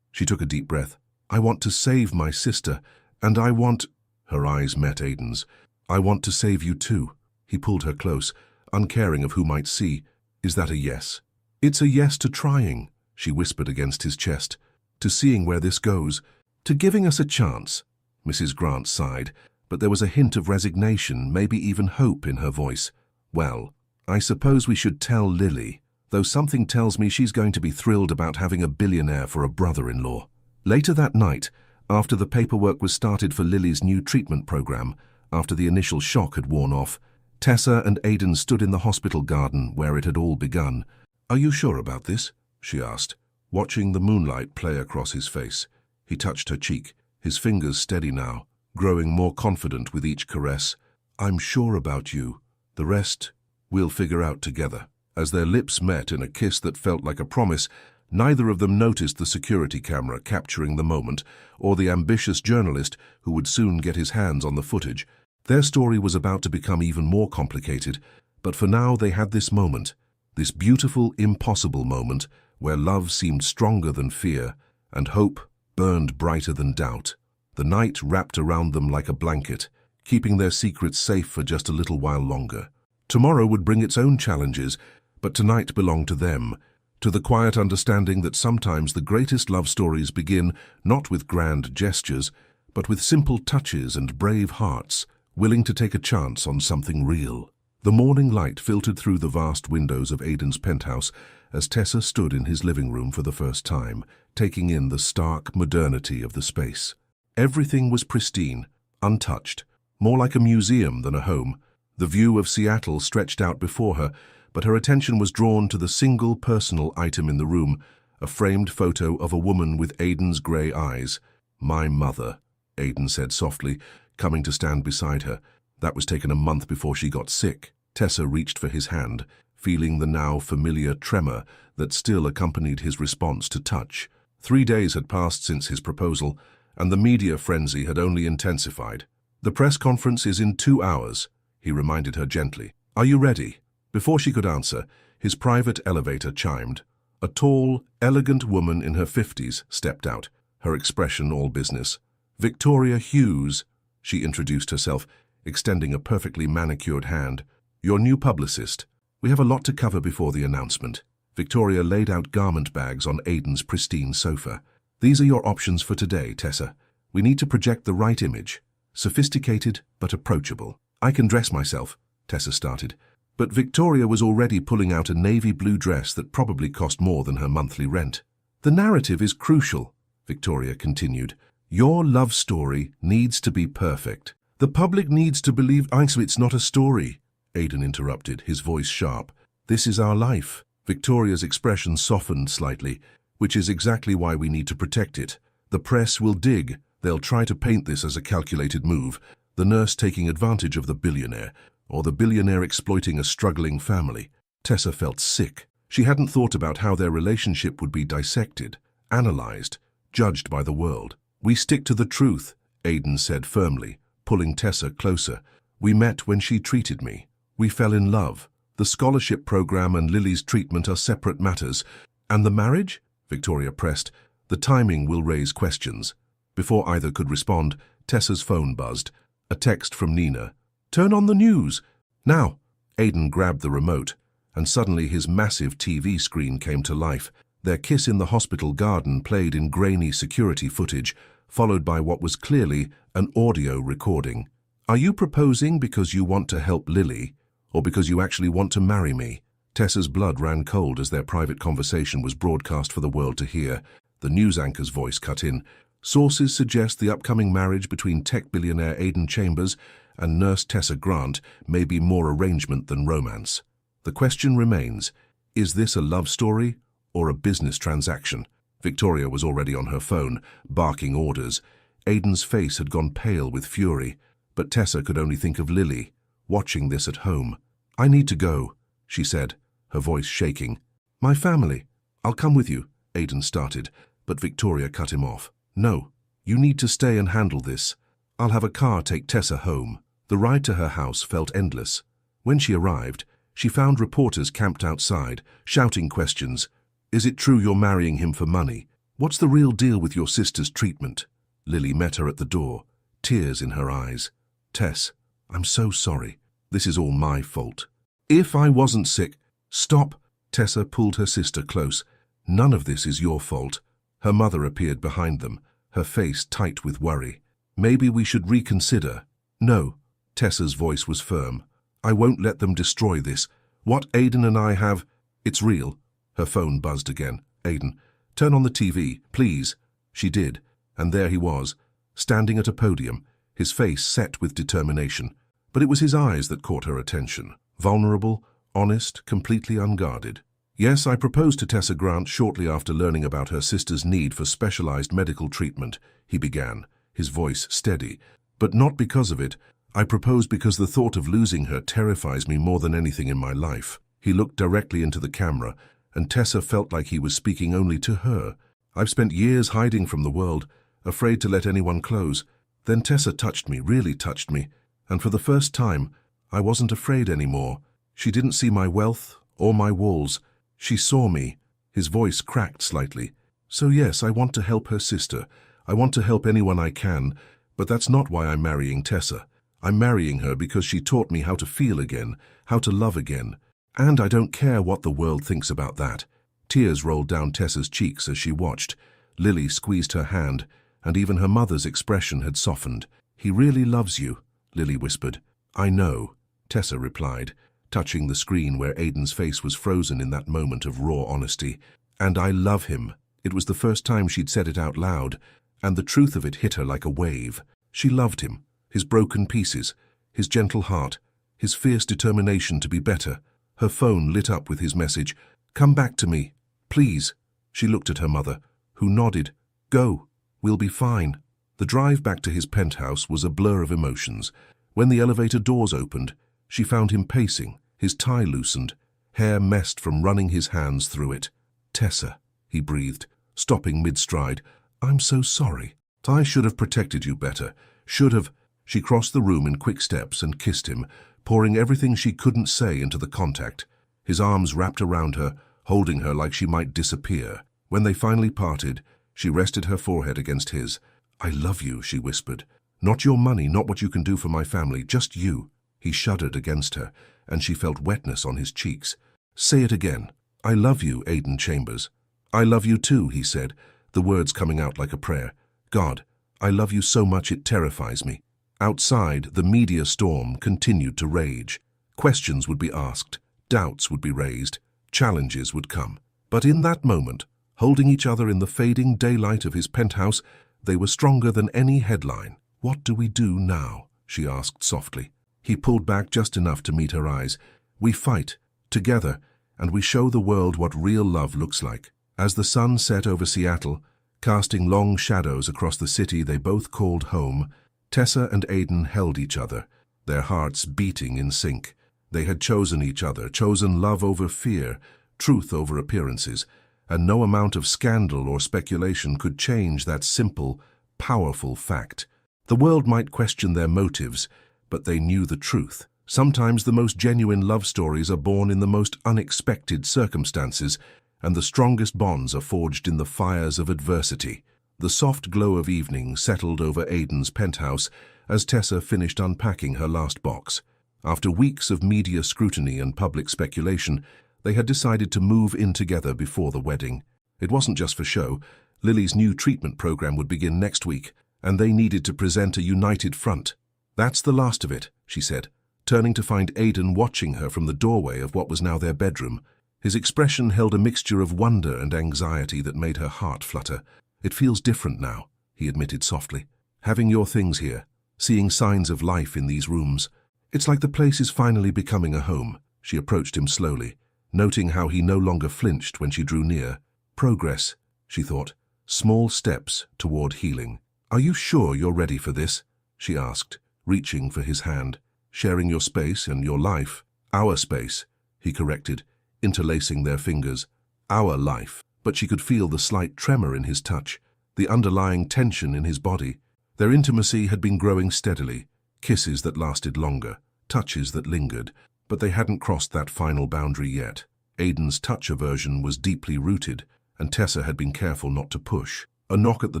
She took a deep breath. I want to save my sister, and I want... Her eyes met Aiden's. I want to save you too. He pulled her close, uncaring of who might see. Is that a yes? It's a yes to trying, she whispered against his chest. To seeing where this goes. To giving us a chance. Mrs. Grant sighed, but there was a hint of resignation, maybe even hope in her voice. Well, I suppose we should tell Lily, though something tells me she's going to be thrilled about having a billionaire for a brother-in-law. Later that night, after the paperwork was started for Lily's new treatment program, after the initial shock had worn off, Tessa and Aiden stood in the hospital garden where it had all begun. Are you sure about this? She asked, watching the moonlight play across his face. He touched her cheek, his fingers steady now, growing more confident with each caress. "I'm sure about you. The rest, we'll figure out together." As their lips met in a kiss that felt like a promise, neither of them noticed the security camera capturing the moment, or the ambitious journalist who would soon get his hands on the footage. Their story was about to become even more complicated, but for now they had this moment, this beautiful, impossible moment where love seemed stronger than fear and hope burned brighter than doubt. The night wrapped around them like a blanket, keeping their secrets safe for just a little while longer. Tomorrow would bring its own challenges, but tonight belonged to them, to the quiet understanding that sometimes the greatest love stories begin not with grand gestures, but with simple touches and brave hearts, willing to take a chance on something real. The morning light filtered through the vast windows of Aidan's penthouse as Tessa stood in his living room for the first time, taking in the stark modernity of the space. Everything was pristine, untouched, more like a museum than a home. The view of Seattle stretched out before her, but her attention was drawn to the single personal item in the room, a framed photo of a woman with Aidan's grey eyes. "My mother," Aidan said softly, coming to stand beside her. That was taken a month before she got sick. Tessa reached for his hand, feeling the now familiar tremor that still accompanied his response to touch. 3 days had passed since his proposal, and the media frenzy had only intensified. "The press conference is in 2 hours, he reminded her gently. "Are you ready?" Before she could answer, his private elevator chimed. A tall, elegant woman in her 50s stepped out, her expression all business. "Victoria Hughes," she introduced herself, extending a perfectly manicured hand. "Your new publicist. We have a lot to cover before the announcement." Victoria laid out garment bags on Aidan's pristine sofa. "These are your options for today, Tessa. We need to project the right image. Sophisticated but approachable." "I can dress myself," Tessa started. But Victoria was already pulling out a navy blue dress that probably cost more than her monthly rent. "The narrative is crucial," Victoria continued. "Your love story needs to be perfect. The public needs to believe—" "It's not a story," Aidan interrupted, his voice sharp. "This is our life." Victoria's expression softened slightly, which is exactly why we need to protect it. "The press will dig. They'll try to paint this as a calculated move, the nurse taking advantage of the billionaire, or the billionaire exploiting a struggling family." Tessa felt sick. She hadn't thought about how their relationship would be dissected, analyzed, judged by the world. "We stick to the truth," Aidan said firmly, pulling Tessa closer. "We met when she treated me. We fell in love. The scholarship program and Lily's treatment are separate matters. And the marriage?" Victoria pressed. "The timing will raise questions." Before either could respond, Tessa's phone buzzed. A text from Nina. "Turn on the news." "Now." Aidan grabbed the remote, and suddenly his massive TV screen came to life. Their kiss in the hospital garden played in grainy security footage, followed by what was clearly an audio recording. "Are you proposing because you want to help Lily, or because you actually want to marry me?" Tessa's blood ran cold as their private conversation was broadcast for the world to hear. The news anchor's voice cut in. "Sources suggest the upcoming marriage between tech billionaire Aidan Chambers and nurse Tessa Grant may be more arrangement than romance. The question remains, is this a love story or a business transaction?" Victoria was already on her phone, barking orders. Aidan's face had gone pale with fury, but Tessa could only think of Lily, watching this at home. "I need to go," she said, her voice shaking. "My family. I'll come with you," Aidan started, but Victoria cut him off. "No, you need to stay and handle this. I'll have a car take Tessa home." The ride to her house felt endless. When she arrived, she found reporters camped outside, shouting questions. "Is it true you're marrying him for money? What's the real deal with your sister's treatment?" Lily met her at the door, tears in her eyes. "Tess, I'm so sorry. This is all my fault." "If I wasn't sick—" "Stop!" Tessa pulled her sister close. "None of this is your fault." Her mother appeared behind them, her face tight with worry. "Maybe we should reconsider." "No." Tessa's voice was firm. "I won't let them destroy this. What Aidan and I have—" "It's real." Her phone buzzed again. "Aidan, turn on the TV, please." She did, and there he was, standing at a podium, his face set with determination. But it was his eyes that caught her attention. Vulnerable, honest, completely unguarded. "Yes, I proposed to Tessa Grant shortly after learning about her sister's need for specialized medical treatment," he began, his voice steady. "But not because of it. I propose because the thought of losing her terrifies me more than anything in my life." He looked directly into the camera, and Tessa felt like he was speaking only to her. "I've spent years hiding from the world, afraid to let anyone close. Then Tessa touched me, really touched me, and for the first time, I wasn't afraid anymore. She didn't see my wealth or my walls. She saw me." His voice cracked slightly. "So yes, I want to help her sister. I want to help anyone I can, but that's not why I'm marrying Tessa. I'm marrying her because she taught me how to feel again, how to love again. And I don't care what the world thinks about that." Tears rolled down Tessa's cheeks as she watched. Lily squeezed her hand, and even her mother's expression had softened. "He really loves you," Lily whispered. "I know," Tessa replied, touching the screen where Aidan's face was frozen in that moment of raw honesty. "And I love him." It was the first time she'd said it out loud, and the truth of it hit her like a wave. She loved him, his broken pieces, his gentle heart, his fierce determination to be better. Her phone lit up with his message, "Come back to me, please." She looked at her mother, who nodded. "Go, we'll be fine." The drive back to his penthouse was a blur of emotions. When the elevator doors opened, she found him pacing, his tie loosened, hair messed from running his hands through it. "Tessa," he breathed, stopping mid-stride. "I'm so sorry. I should have protected you better. Should have." She crossed the room in quick steps and kissed him, pouring everything she couldn't say into the contact. His arms wrapped around her, holding her like she might disappear. When they finally parted, she rested her forehead against his. "I love you," she whispered. "Not your money, not what you can do for my family, just you." He shuddered against her, and she felt wetness on his cheeks. "Say it again." "I love you, Aidan Chambers." "I love you too," he said, the words coming out like a prayer. "God, I love you so much it terrifies me." Outside, the media storm continued to rage. Questions would be asked, doubts would be raised, challenges would come. But in that moment, holding each other in the fading daylight of his penthouse, they were stronger than any headline. "What do we do now?" she asked softly. He pulled back just enough to meet her eyes. "We fight, together, and we show the world what real love looks like." As the sun set over Seattle, casting long shadows across the city they both called home, Tessa and Aidan held each other, their hearts beating in sync. They had chosen each other, chosen love over fear, truth over appearances, and no amount of scandal or speculation could change that simple, powerful fact. The world might question their motives, but they knew the truth. Sometimes the most genuine love stories are born in the most unexpected circumstances, and the strongest bonds are forged in the fires of adversity. The soft glow of evening settled over Aidan's penthouse as Tessa finished unpacking her last box. After weeks of media scrutiny and public speculation, they had decided to move in together before the wedding. It wasn't just for show. Lily's new treatment program would begin next week, and they needed to present a united front. "That's the last of it," she said, turning to find Aidan watching her from the doorway of what was now their bedroom. His expression held a mixture of wonder and anxiety that made her heart flutter. "It feels different now," he admitted softly. "Having your things here, seeing signs of life in these rooms. It's like the place is finally becoming a home." She approached him slowly, noting how he no longer flinched when she drew near. "Progress," she thought. "Small steps toward healing." "Are you sure you're ready for this?" she asked, reaching for his hand. "Sharing your space and your life." "Our space," he corrected, interlacing their fingers. "Our life." But she could feel the slight tremor in his touch, the underlying tension in his body. Their intimacy had been growing steadily, kisses that lasted longer, touches that lingered, but they hadn't crossed that final boundary yet. Aidan's touch aversion was deeply rooted, and Tessa had been careful not to push. A knock at the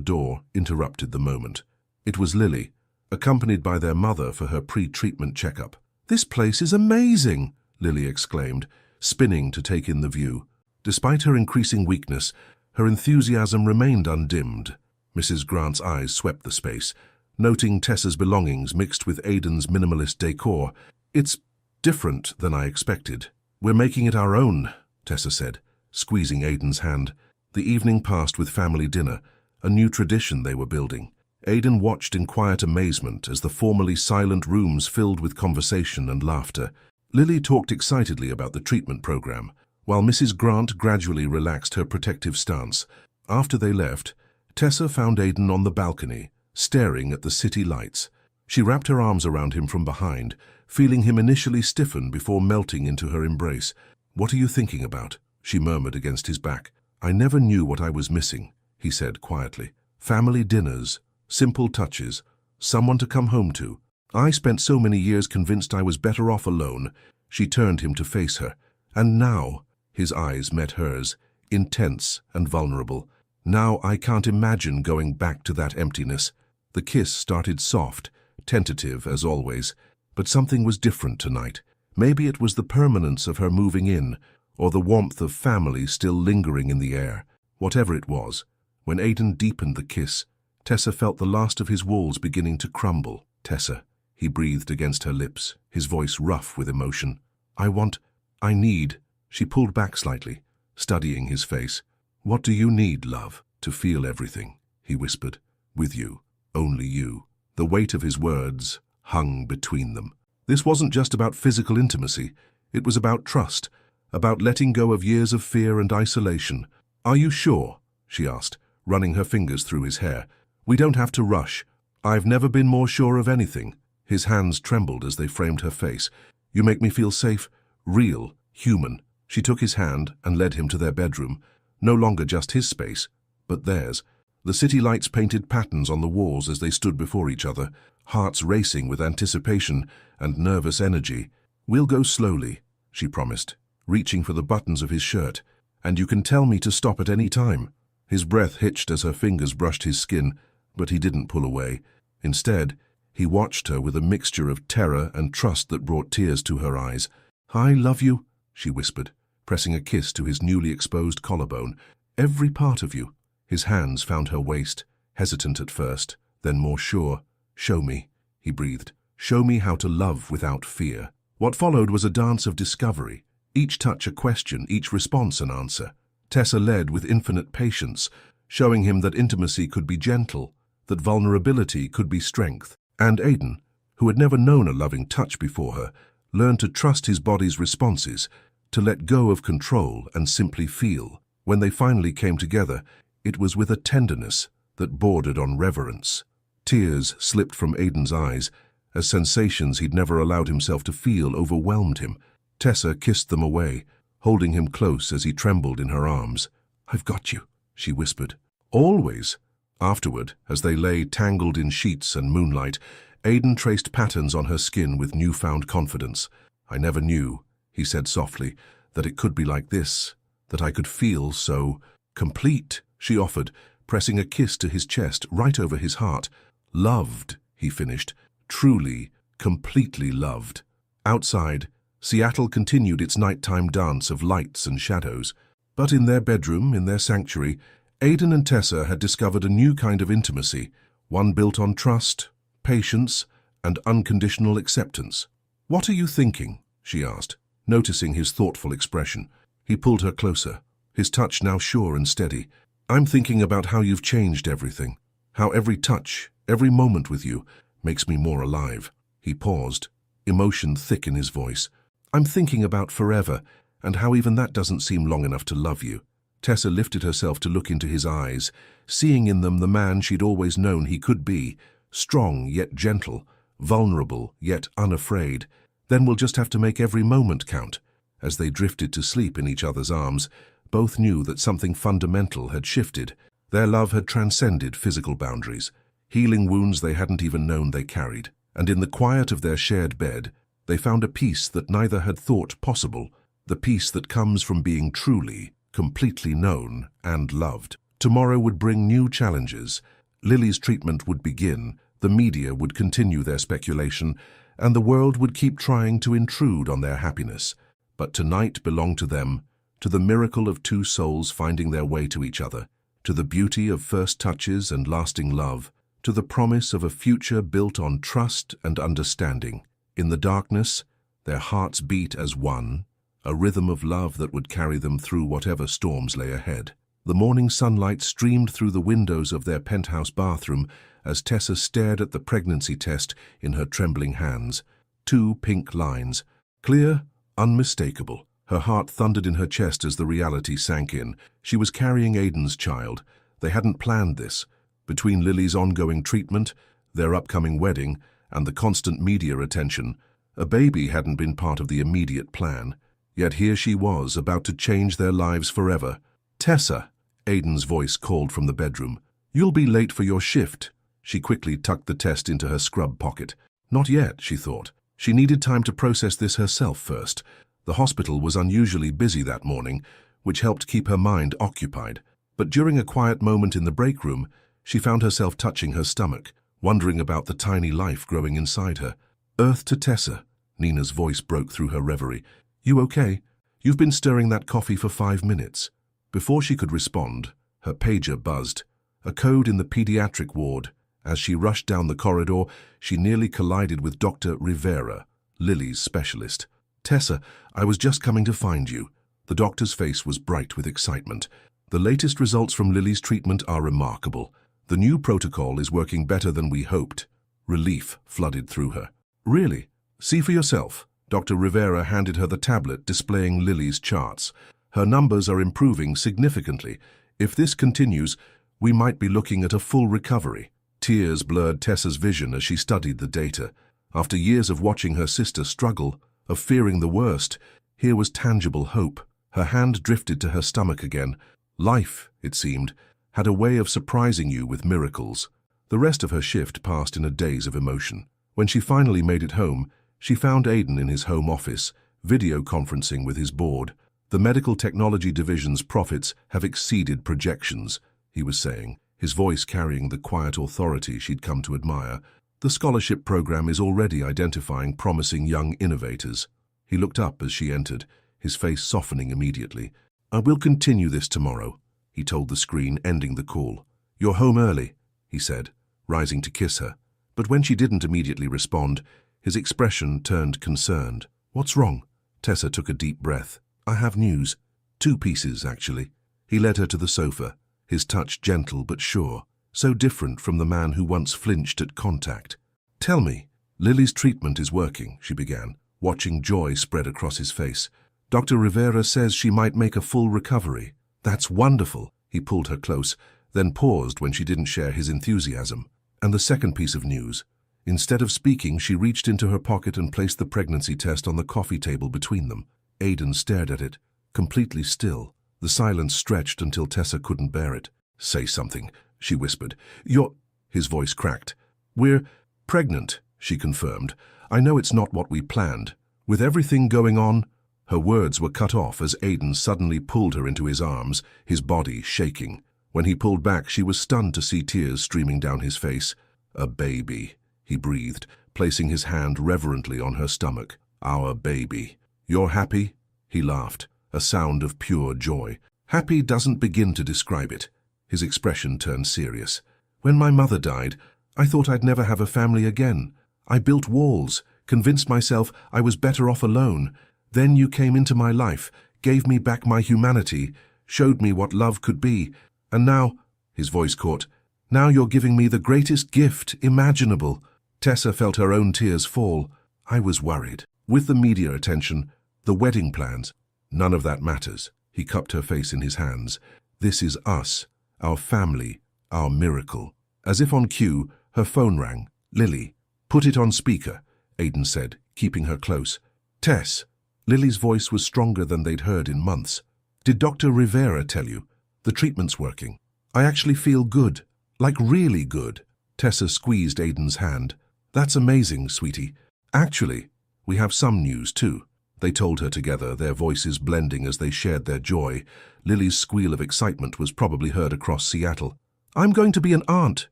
door interrupted the moment. It was Lily, accompanied by their mother for her pre-treatment checkup. "This place is amazing!" Lily exclaimed, spinning to take in the view. Despite her increasing weakness, her enthusiasm remained undimmed. Mrs. Grant's eyes swept the space, noting Tessa's belongings mixed with Aidan's minimalist decor. "It's different than I expected." "We're making it our own," Tessa said, squeezing Aidan's hand. The evening passed with family dinner, a new tradition they were building. Aidan watched in quiet amazement as the formerly silent rooms filled with conversation and laughter. Lily talked excitedly about the treatment program, while Mrs. Grant gradually relaxed her protective stance. After they left, Tessa found Aidan on the balcony, staring at the city lights. She wrapped her arms around him from behind, feeling him initially stiffen before melting into her embrace. "What are you thinking about?" she murmured against his back. "I never knew what I was missing," he said quietly. "Family dinners, simple touches, someone to come home to. I spent so many years convinced I was better off alone." She turned him to face her. "And now," his eyes met hers, intense and vulnerable. "Now I can't imagine going back to that emptiness." The kiss started soft, tentative as always, but something was different tonight. Maybe it was the permanence of her moving in, or the warmth of family still lingering in the air. Whatever it was, when Aidan deepened the kiss, Tessa felt the last of his walls beginning to crumble. "Tessa," he breathed against her lips, his voice rough with emotion. I need." She pulled back slightly, studying his face. "What do you need, love?" "To feel everything," he whispered. "With you, only you." The weight of his words hung between them. This wasn't just about physical intimacy. It was about trust, about letting go of years of fear and isolation. "Are you sure?" she asked, running her fingers through his hair. "We don't have to rush. I've never been more sure of anything." His hands trembled as they framed her face. "You make me feel safe, real, human." She took his hand and led him to their bedroom, no longer just his space, but theirs. The city lights painted patterns on the walls as they stood before each other, hearts racing with anticipation and nervous energy. "We'll go slowly," she promised, reaching for the buttons of his shirt. "And you can tell me to stop at any time." His breath hitched as her fingers brushed his skin, but he didn't pull away. Instead, he watched her with a mixture of terror and trust that brought tears to her eyes. "I love you," she whispered, pressing a kiss to his newly exposed collarbone. "Every part of you." His hands found her waist, hesitant at first, then more sure. "Show me," he breathed. "Show me how to love without fear." What followed was a dance of discovery, each touch a question, each response an answer. Tessa led with infinite patience, showing him that intimacy could be gentle, that vulnerability could be strength. And Aidan, who had never known a loving touch before her, learned to trust his body's responses, to let go of control and simply feel. When they finally came together, it was with a tenderness that bordered on reverence. Tears slipped from Aidan's eyes, as sensations he'd never allowed himself to feel overwhelmed him. Tessa kissed them away, holding him close as he trembled in her arms. "I've got you," she whispered. "Always." Afterward, as they lay tangled in sheets and moonlight, Aidan traced patterns on her skin with newfound confidence. "I never knew," he said softly, "that it could be like this, that I could feel so complete," she offered, pressing a kiss to his chest right over his heart. "Loved," he finished, "truly, completely loved." Outside, Seattle continued its nighttime dance of lights and shadows. But in their bedroom, in their sanctuary, Aidan and Tessa had discovered a new kind of intimacy, one built on trust, patience, and unconditional acceptance. "What are you thinking?" she asked, noticing his thoughtful expression. He pulled her closer, his touch now sure and steady. "I'm thinking about how you've changed everything, how every touch, every moment with you, makes me more alive." He paused, emotion thick in his voice. "I'm thinking about forever, and how even that doesn't seem long enough to love you." Tessa lifted herself to look into his eyes, seeing in them the man she'd always known he could be, strong yet gentle, vulnerable yet unafraid. "Then we'll just have to make every moment count." As they drifted to sleep in each other's arms, both knew that something fundamental had shifted. Their love had transcended physical boundaries, healing wounds they hadn't even known they carried. And in the quiet of their shared bed, they found a peace that neither had thought possible, the peace that comes from being truly, completely known and loved. Tomorrow would bring new challenges. Lily's treatment would begin, the media would continue their speculation, and the world would keep trying to intrude on their happiness. But tonight belonged to them, to the miracle of two souls finding their way to each other, to the beauty of first touches and lasting love, to the promise of a future built on trust and understanding. In the darkness, their hearts beat as one, a rhythm of love that would carry them through whatever storms lay ahead. The morning sunlight streamed through the windows of their penthouse bathroom as Tessa stared at the pregnancy test in her trembling hands. 2 pink lines, clear, unmistakable. Her heart thundered in her chest as the reality sank in. She was carrying Aidan's child. They hadn't planned this. Between Lily's ongoing treatment, their upcoming wedding, and the constant media attention, a baby hadn't been part of the immediate plan. Yet here she was, about to change their lives forever. "Tessa," Aidan's voice called from the bedroom. "You'll be late for your shift." She quickly tucked the test into her scrub pocket. Not yet, she thought. She needed time to process this herself first. The hospital was unusually busy that morning, which helped keep her mind occupied. But during a quiet moment in the break room, she found herself touching her stomach, wondering about the tiny life growing inside her. "Earth to Tessa," Nina's voice broke through her reverie. "You okay? You've been stirring that coffee for 5 minutes." Before she could respond, her pager buzzed. A code in the pediatric ward. As she rushed down the corridor, she nearly collided with Dr. Rivera, Lily's specialist. "Tessa, I was just coming to find you." The doctor's face was bright with excitement. "The latest results from Lily's treatment are remarkable. The new protocol is working better than we hoped." Relief flooded through her. "Really? See for yourself." Dr. Rivera handed her the tablet displaying Lily's charts. "Her numbers are improving significantly. If this continues, we might be looking at a full recovery." Tears blurred Tessa's vision as she studied the data. After years of watching her sister struggle, of fearing the worst, here was tangible hope. Her hand drifted to her stomach again. Life, it seemed, had a way of surprising you with miracles. The rest of her shift passed in a daze of emotion. When she finally made it home, she found Aidan in his home office, video conferencing with his board. "The medical technology division's profits have exceeded projections," he was saying, his voice carrying the quiet authority she'd come to admire. "The scholarship program is already identifying promising young innovators." He looked up as she entered, his face softening immediately. "I will continue this tomorrow," he told the screen, ending the call. "You're home early," he said, rising to kiss her. But when she didn't immediately respond, his expression turned concerned. "What's wrong?" Tessa took a deep breath. "I have news. 2 pieces, actually." He led her to the sofa, his touch gentle but sure, so different from the man who once flinched at contact. "Tell me." "Lily's treatment is working," she began, watching joy spread across his face. "Dr. Rivera says she might make a full recovery." "That's wonderful." He pulled her close, then paused when she didn't share his enthusiasm. "And the second piece of news." Instead of speaking, she reached into her pocket and placed the pregnancy test on the coffee table between them. Aidan stared at it, completely still. The silence stretched until Tessa couldn't bear it. "Say something," she whispered. "You're—" His voice cracked. "We're pregnant," she confirmed. "I know it's not what we planned. With everything going on—" Her words were cut off as Aidan suddenly pulled her into his arms, his body shaking. When he pulled back, she was stunned to see tears streaming down his face. "A baby," he breathed, placing his hand reverently on her stomach. "Our baby. You're happy?" He laughed, a sound of pure joy. "Happy doesn't begin to describe it." His expression turned serious. "When my mother died, I thought I'd never have a family again. I built walls, convinced myself I was better off alone. Then you came into my life, gave me back my humanity, showed me what love could be. And now," his voice caught, "now you're giving me the greatest gift imaginable." Tessa felt her own tears fall. "I was worried." With the media attention, the wedding plans, none of that matters. He cupped her face in his hands. "This is us, our family, our miracle." As if on cue, her phone rang. "Lily." "Put it on speaker," Aidan said, keeping her close. "Tess." Lily's voice was stronger than they'd heard in months. "Did Dr. Rivera tell you? The treatment's working. I actually feel good. Like really good." Tessa squeezed Aidan's hand. "That's amazing, sweetie. Actually, we have some news too." They told her together, their voices blending as they shared their joy. Lily's squeal of excitement was probably heard across Seattle. "I'm going to be an aunt,"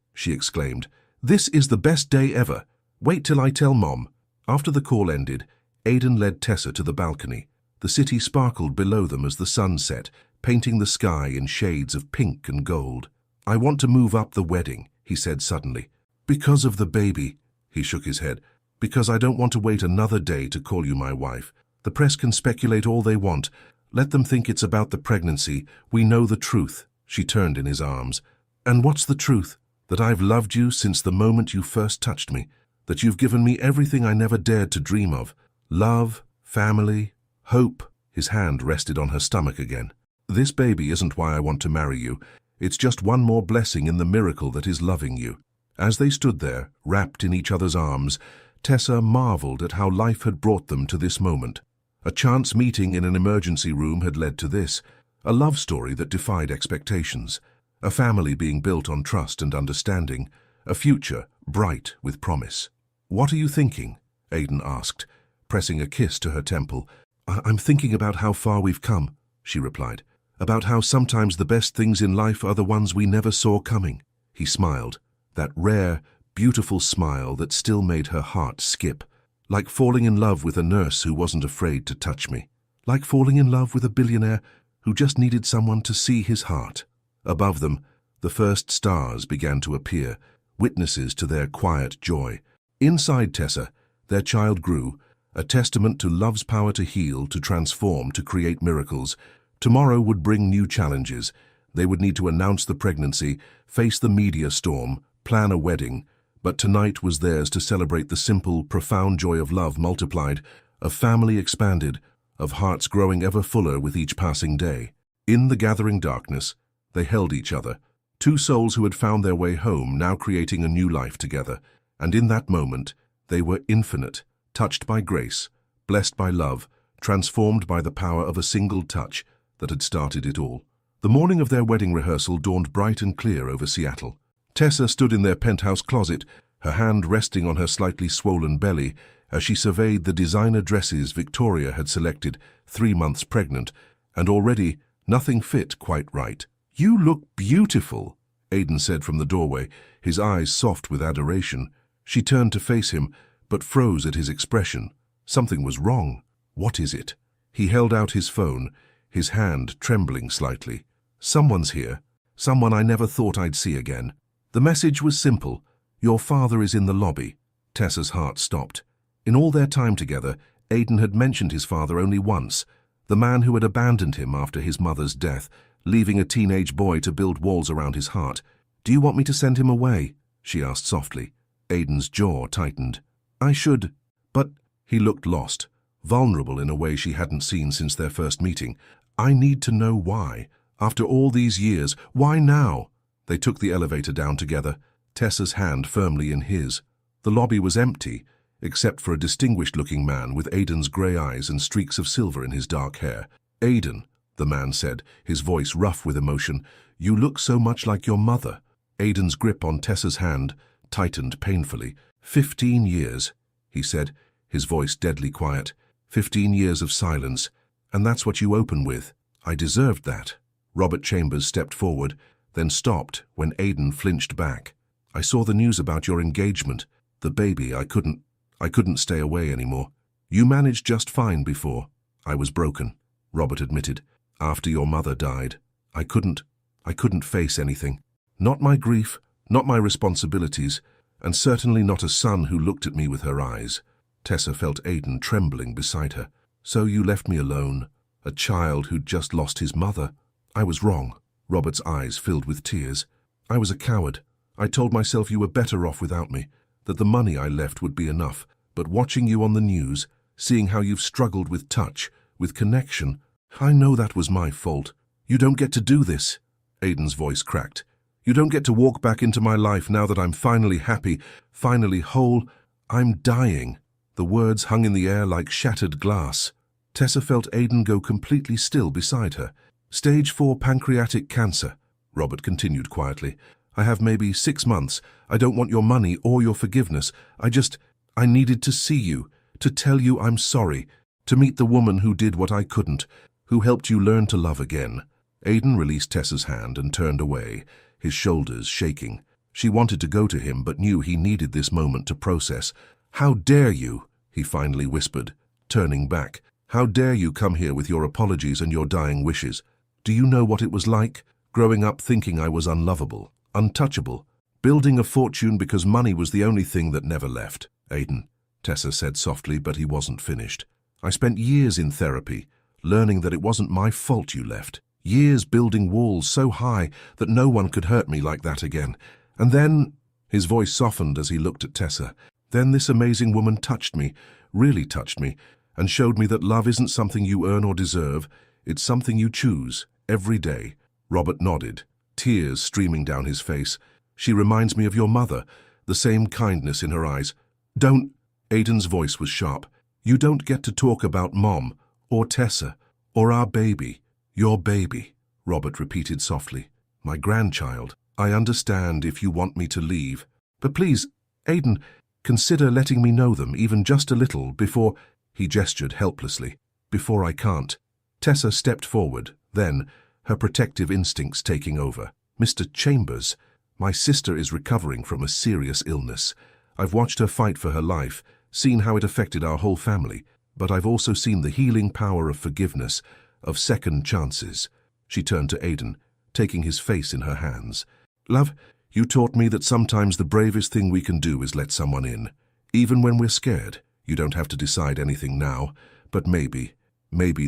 she exclaimed. "This is the best day ever. Wait till I tell Mom." After the call ended, Aidan led Tessa to the balcony. The city sparkled below them as the sun set, painting the sky in shades of pink and gold. "I want to move up the wedding," he said suddenly. "Because of the baby," he shook his head. "Because I don't want to wait another day to call you my wife. The press can speculate all they want. Let them think it's about the pregnancy. We know the truth." She turned in his arms. "And what's the truth? That I've loved you since the moment you first touched me. That you've given me everything I never dared to dream of. Love, family, hope." His hand rested on her stomach again. "This baby isn't why I want to marry you. It's just one more blessing in the miracle that is loving you. As they stood there, wrapped in each other's arms, Tessa marveled at how life had brought them to this moment. A chance meeting in an emergency room had led to this, a love story that defied expectations, a family being built on trust and understanding, a future bright with promise. "What are you thinking?" Aidan asked, pressing a kiss to her temple. I'm thinking about how far we've come," she replied, "about how sometimes the best things in life are the ones we never saw coming." He smiled, that rare, beautiful smile that still made her heart skip. "Like falling in love with a nurse who wasn't afraid to touch me. Like falling in love with a billionaire who just needed someone to see his heart." Above them, the first stars began to appear, witnesses to their quiet joy. Inside Tessa, their child grew, a testament to love's power to heal, to transform, to create miracles. Tomorrow would bring new challenges. They would need to announce the pregnancy, face the media storm, plan a wedding. But tonight was theirs to celebrate the simple, profound joy of love multiplied, of family expanded, of hearts growing ever fuller with each passing day. In the gathering darkness, they held each other, two souls who had found their way home, now creating a new life together. And in that moment, they were infinite, touched by grace, blessed by love, transformed by the power of a single touch that had started it all. The morning of their wedding rehearsal dawned bright and clear over Seattle. Tessa stood in their penthouse closet, her hand resting on her slightly swollen belly as she surveyed the designer dresses Victoria had selected, 3 months pregnant, and already nothing fit quite right. "You look beautiful," Aidan said from the doorway, his eyes soft with adoration. She turned to face him, but froze at his expression. Something was wrong. "What is it?" He held out his phone, his hand trembling slightly. "Someone's here. Someone I never thought I'd see again." The message was simple. "Your father is in the lobby." Tessa's heart stopped. In all their time together, Aidan had mentioned his father only once, the man who had abandoned him after his mother's death, leaving a teenage boy to build walls around his heart. "Do you want me to send him away?" she asked softly. Aidan's jaw tightened. "I should, but—" He looked lost, vulnerable in a way she hadn't seen since their first meeting. "I need to know why. After all these years, why now?" They took the elevator down together, Tessa's hand firmly in his. The lobby was empty, except for a distinguished-looking man with Aidan's grey eyes and streaks of silver in his dark hair. "Aidan," the man said, his voice rough with emotion, "you look so much like your mother." Aidan's grip on Tessa's hand tightened painfully. 15 years, he said, his voice deadly quiet. 15 years of silence, and that's what you open with. I deserved that. Robert Chambers stepped forward, then stopped when Aidan flinched back. "I saw the news about your engagement. The baby, I couldn't stay away anymore. You managed just fine before." "I was broken," Robert admitted. "After your mother died, I couldn't face anything. Not my grief, not my responsibilities, and certainly not a son who looked at me with her eyes." Tessa felt Aidan trembling beside her. "So you left me alone, a child who'd just lost his mother." "I was wrong." Robert's eyes filled with tears. "I was a coward. I told myself you were better off without me, that the money I left would be enough. But watching you on the news, seeing how you've struggled with touch, with connection, I know that was my fault. You don't get to do this." Aidan's voice cracked. "You don't get to walk back into my life now that I'm finally happy, finally whole. I'm dying." The words hung in the air like shattered glass. Tessa felt Aidan go completely still beside her. "Stage 4 pancreatic cancer," Robert continued quietly. "I have maybe 6 months. I don't want your money or your forgiveness. I needed to see you, to tell you I'm sorry, to meet the woman who did what I couldn't, who helped you learn to love again." Aidan released Tessa's hand and turned away, his shoulders shaking. She wanted to go to him, but knew he needed this moment to process. "How dare you?" he finally whispered, turning back. "How dare you come here with your apologies and your dying wishes? Do you know what it was like, growing up thinking I was unlovable, untouchable, building a fortune because money was the only thing that never left?" "Aidan," Tessa said softly, but he wasn't finished. "I spent years in therapy, learning that it wasn't my fault you left. Years building walls so high that no one could hurt me like that again. And then—" his voice softened as he looked at Tessa. "Then this amazing woman touched me, really touched me, and showed me that love isn't something you earn or deserve. It's something you choose, every day." Robert nodded, tears streaming down his face. "She reminds me of your mother, the same kindness in her eyes." "Don't," Aiden's voice was sharp. "You don't get to talk about Mom, or Tessa, or our baby." "Your baby," Robert repeated softly. "My grandchild. I understand if you want me to leave. But please, Aiden, consider letting me know them, even just a little, before—" He gestured helplessly. "Before I can't." Tessa stepped forward, then, her protective instincts taking over. "Mr. Chambers, my sister is recovering from a serious illness. I've watched her fight for her life, seen how it affected our whole family, but I've also seen the healing power of forgiveness, of second chances." She turned to Aiden, taking his face in her hands. "Love, you taught me that sometimes the bravest thing we can do is let someone in. Even when we're scared, you don't have to decide anything now, but maybe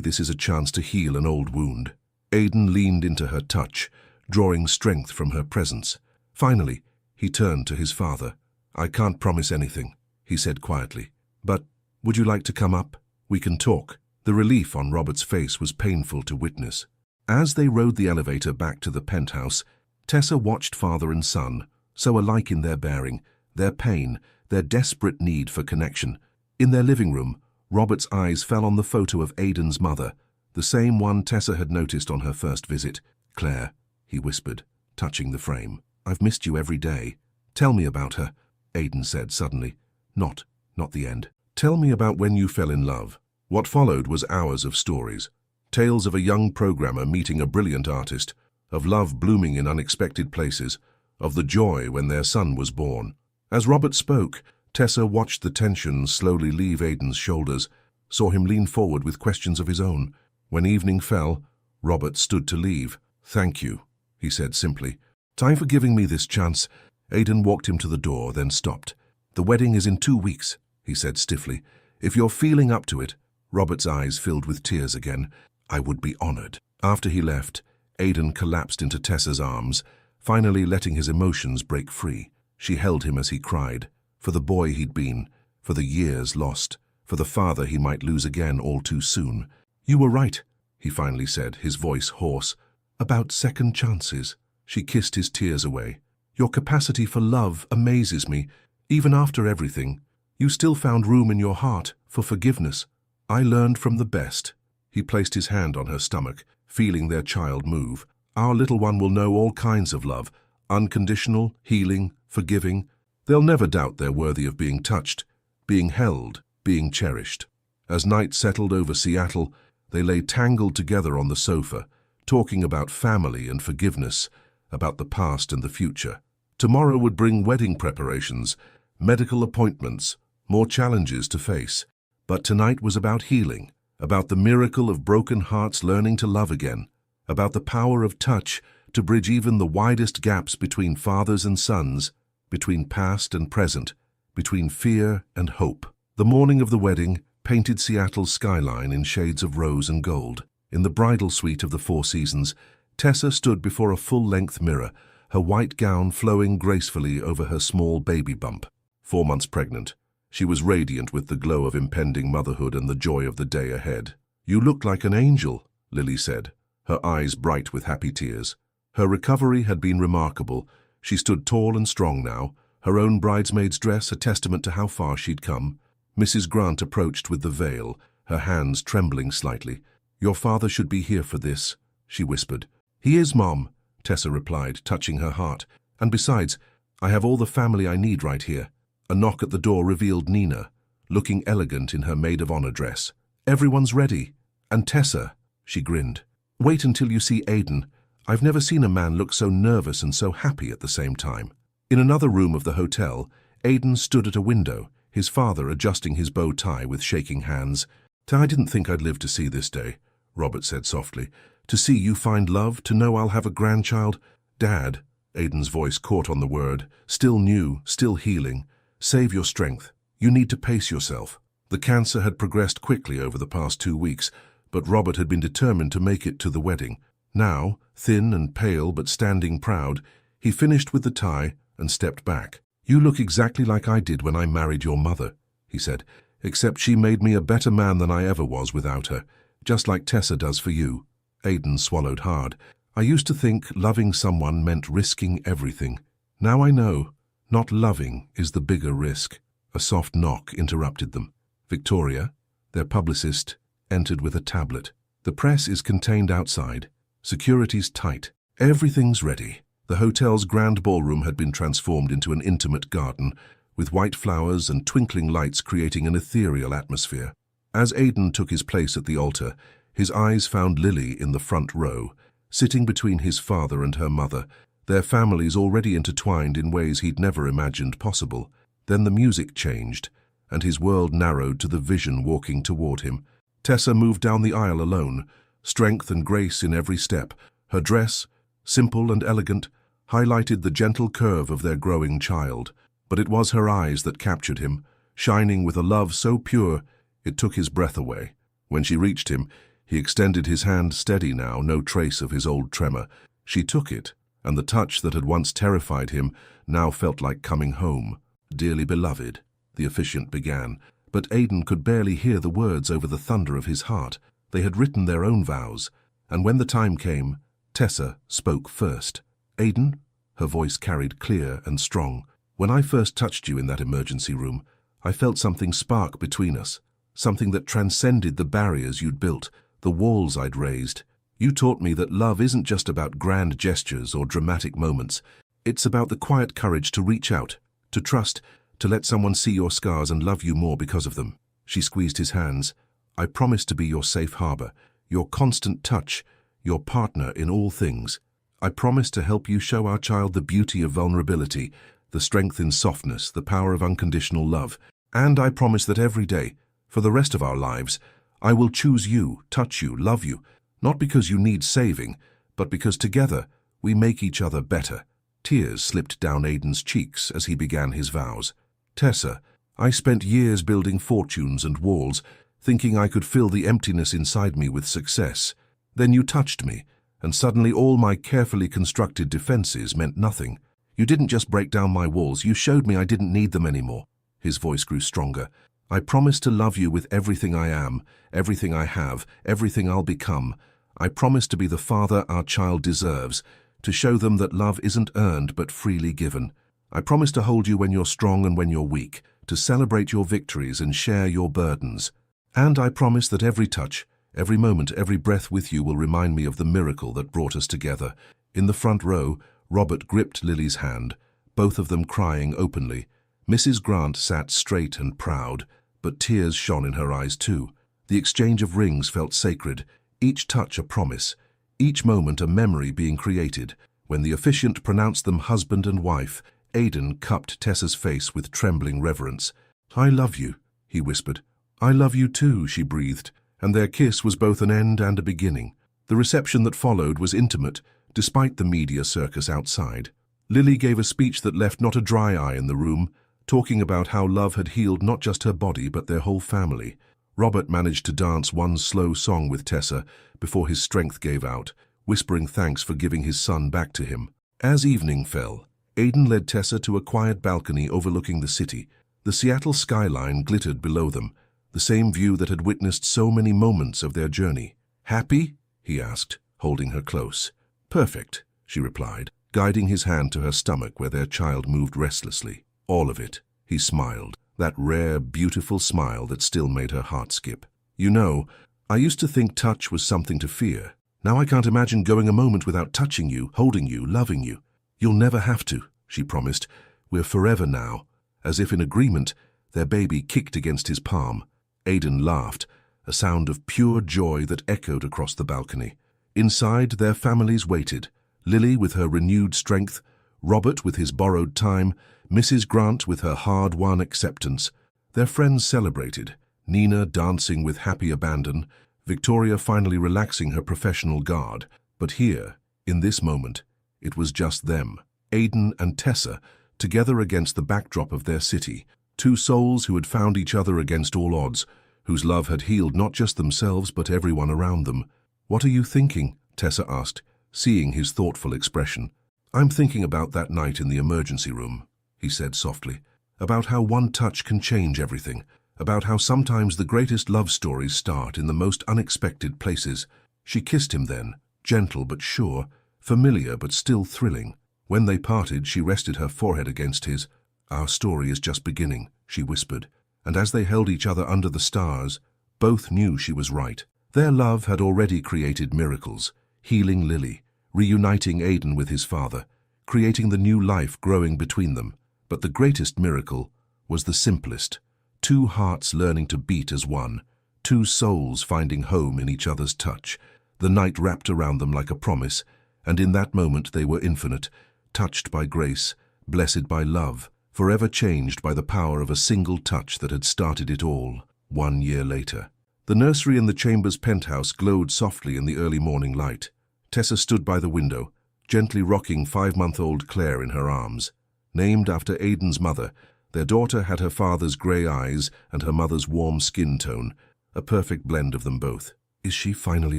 this is a chance to heal an old wound." Aiden leaned into her touch, drawing strength from her presence. Finally, he turned to his father. "I can't promise anything," he said quietly. "But would you like to come up? We can talk." The relief on Robert's face was painful to witness. As they rode the elevator back to the penthouse, Tessa watched father and son, so alike in their bearing, their pain, their desperate need for connection. In their living room, Robert's eyes fell on the photo of Aiden's mother, the same one Tessa had noticed on her first visit. "Claire," he whispered, touching the frame. "I've missed you every day." "Tell me about her," Aiden said suddenly. Not the end. "Tell me about when you fell in love." What followed was hours of stories. Tales of a young programmer meeting a brilliant artist, of love blooming in unexpected places, of the joy when their son was born. As Robert spoke, Tessa watched the tension slowly leave Aiden's shoulders, saw him lean forward with questions of his own. When evening fell, Robert stood to leave. "Thank you," he said simply. "Time for giving me this chance." Aiden walked him to the door, then stopped. "The wedding is in 2 weeks," he said stiffly. "If you're feeling up to it—" Robert's eyes filled with tears again. "I would be honored." After he left, Aiden collapsed into Tessa's arms, finally letting his emotions break free. She held him as he cried, for the boy he'd been, for the years lost, for the father he might lose again all too soon. "You were right," he finally said, his voice hoarse. "About second chances." She kissed his tears away. "Your capacity for love amazes me. Even after everything, you still found room in your heart for forgiveness. I learned from the best." He placed his hand on her stomach, feeling their child move. "Our little one will know all kinds of love, unconditional, healing, forgiving. They'll never doubt they're worthy of being touched, being held, being cherished." As night settled over Seattle, they lay tangled together on the sofa, talking about family and forgiveness, about the past and the future. Tomorrow would bring wedding preparations, medical appointments, more challenges to face. But tonight was about healing, about the miracle of broken hearts learning to love again, about the power of touch to bridge even the widest gaps between fathers and sons, between past and present, between fear and hope. The morning of the wedding painted Seattle's skyline in shades of rose and gold. In the bridal suite of the Four Seasons, Tessa stood before a full-length mirror, her white gown flowing gracefully over her small baby bump. 4 months pregnant, she was radiant with the glow of impending motherhood and the joy of the day ahead. "You look like an angel," Lily said, her eyes bright with happy tears. Her recovery had been remarkable. She stood tall and strong now, her own bridesmaid's dress a testament to how far she'd come. Mrs. Grant approached with the veil, her hands trembling slightly. "Your father should be here for this," she whispered. "He is, Mom," Tessa replied, touching her heart. "And besides, I have all the family I need right here." A knock at the door revealed Nina, looking elegant in her maid-of-honor dress. "Everyone's ready. And Tessa," she grinned. "Wait until you see Aiden. I've never seen a man look so nervous and so happy at the same time." In another room of the hotel, Aiden stood at a window, his father adjusting his bow tie with shaking hands. "I didn't think I'd live to see this day," Robert said softly. "To see you find love, to know I'll have a grandchild." "Dad," Aiden's voice caught on the word, "still new, still healing. Save your strength. You need to pace yourself." The cancer had progressed quickly over the past 2 weeks, but Robert had been determined to make it to the wedding. Now, thin and pale but standing proud, he finished with the tie and stepped back. "You look exactly like I did when I married your mother," he said, "except she made me a better man than I ever was without her, just like Tessa does for you." Aiden swallowed hard. I used to think loving someone meant risking everything. Now I know, not loving is the bigger risk. A soft knock interrupted them. Victoria, their publicist, entered with a tablet. The press is contained outside. Security's tight. Everything's ready. The hotel's grand ballroom had been transformed into an intimate garden, with white flowers and twinkling lights creating an ethereal atmosphere. As Aidan took his place at the altar, his eyes found Lily in the front row, sitting between his father and her mother, their families already intertwined in ways he'd never imagined possible. Then the music changed, and his world narrowed to the vision walking toward him. Tessa moved down the aisle alone, strength and grace in every step. Her dress, simple and elegant, highlighted the gentle curve of their growing child. But it was her eyes that captured him, shining with a love so pure it took his breath away. When she reached him, he extended his hand, steady now, no trace of his old tremor. She took it, and the touch that had once terrified him now felt like coming home. "Dearly beloved," the officiant began, but Aidan could barely hear the words over the thunder of his heart. They had written their own vows, and when the time came, Tessa spoke first. "Aidan," her voice carried clear and strong, "when I first touched you in that emergency room, I felt something spark between us, something that transcended the barriers you'd built, the walls I'd raised. You taught me that love isn't just about grand gestures or dramatic moments. It's about the quiet courage to reach out, to trust, to let someone see your scars and love you more because of them." She squeezed his hands. "I promise to be your safe harbor, your constant touch, your partner in all things. I promise to help you show our child the beauty of vulnerability, the strength in softness, the power of unconditional love. And I promise that every day, for the rest of our lives, I will choose you, touch you, love you, not because you need saving, but because together we make each other better." Tears slipped down Aidan's cheeks as he began his vows. "Tessa, I spent years building fortunes and walls, thinking I could fill the emptiness inside me with success. Then you touched me, and suddenly all my carefully constructed defenses meant nothing. You didn't just break down my walls, you showed me I didn't need them anymore." His voice grew stronger. "I promise to love you with everything I am, everything I have, everything I'll become. I promise to be the father our child deserves, to show them that love isn't earned but freely given. I promise to hold you when you're strong and when you're weak, to celebrate your victories and share your burdens. And I promise that every touch, every moment, every breath with you will remind me of the miracle that brought us together." In the front row, Robert gripped Lily's hand, both of them crying openly. Mrs. Grant sat straight and proud, but tears shone in her eyes too. The exchange of rings felt sacred, each touch a promise, each moment a memory being created. When the officiant pronounced them husband and wife, Aidan cupped Tessa's face with trembling reverence. "I love you," he whispered. "I love you too," she breathed, and their kiss was both an end and a beginning. The reception that followed was intimate, despite the media circus outside. Lily gave a speech that left not a dry eye in the room, talking about how love had healed not just her body but their whole family. Robert managed to dance one slow song with Tessa before his strength gave out, whispering thanks for giving his son back to him. As evening fell, Aidan led Tessa to a quiet balcony overlooking the city. The Seattle skyline glittered below them, the same view that had witnessed so many moments of their journey. "Happy?" he asked, holding her close. "Perfect," she replied, guiding his hand to her stomach where their child moved restlessly. "All of it," he smiled, that rare, beautiful smile that still made her heart skip. "You know, I used to think touch was something to fear. Now I can't imagine going a moment without touching you, holding you, loving you." "You'll never have to," she promised. "We're forever now." As if in agreement, their baby kicked against his palm. Aidan laughed, a sound of pure joy that echoed across the balcony. Inside, their families waited, Lily with her renewed strength, Robert with his borrowed time, Mrs. Grant with her hard-won acceptance. Their friends celebrated, Nina dancing with happy abandon, Victoria finally relaxing her professional guard. But here, in this moment, it was just them, Aidan and Tessa, together against the backdrop of their city, two souls who had found each other against all odds, whose love had healed not just themselves but everyone around them. "What are you thinking?" Tessa asked, seeing his thoughtful expression. "I'm thinking about that night in the emergency room," he said softly, "about how one touch can change everything, about how sometimes the greatest love stories start in the most unexpected places." She kissed him then, gentle but sure, familiar but still thrilling. When they parted, she rested her forehead against his. "Our story is just beginning," she whispered, and as they held each other under the stars, both knew she was right. Their love had already created miracles, healing Lily, reuniting Aidan with his father, creating the new life growing between them. But the greatest miracle was the simplest: two hearts learning to beat as one, two souls finding home in each other's touch. The night wrapped around them like a promise, and in that moment they were infinite, touched by grace, blessed by love, forever changed by the power of a single touch that had started it all. 1 year later. The nursery in the Chambers penthouse glowed softly in the early morning light. Tessa stood by the window, gently rocking 5-month-old Claire in her arms. Named after Aidan's mother, their daughter had her father's grey eyes and her mother's warm skin tone, a perfect blend of them both. "Is she finally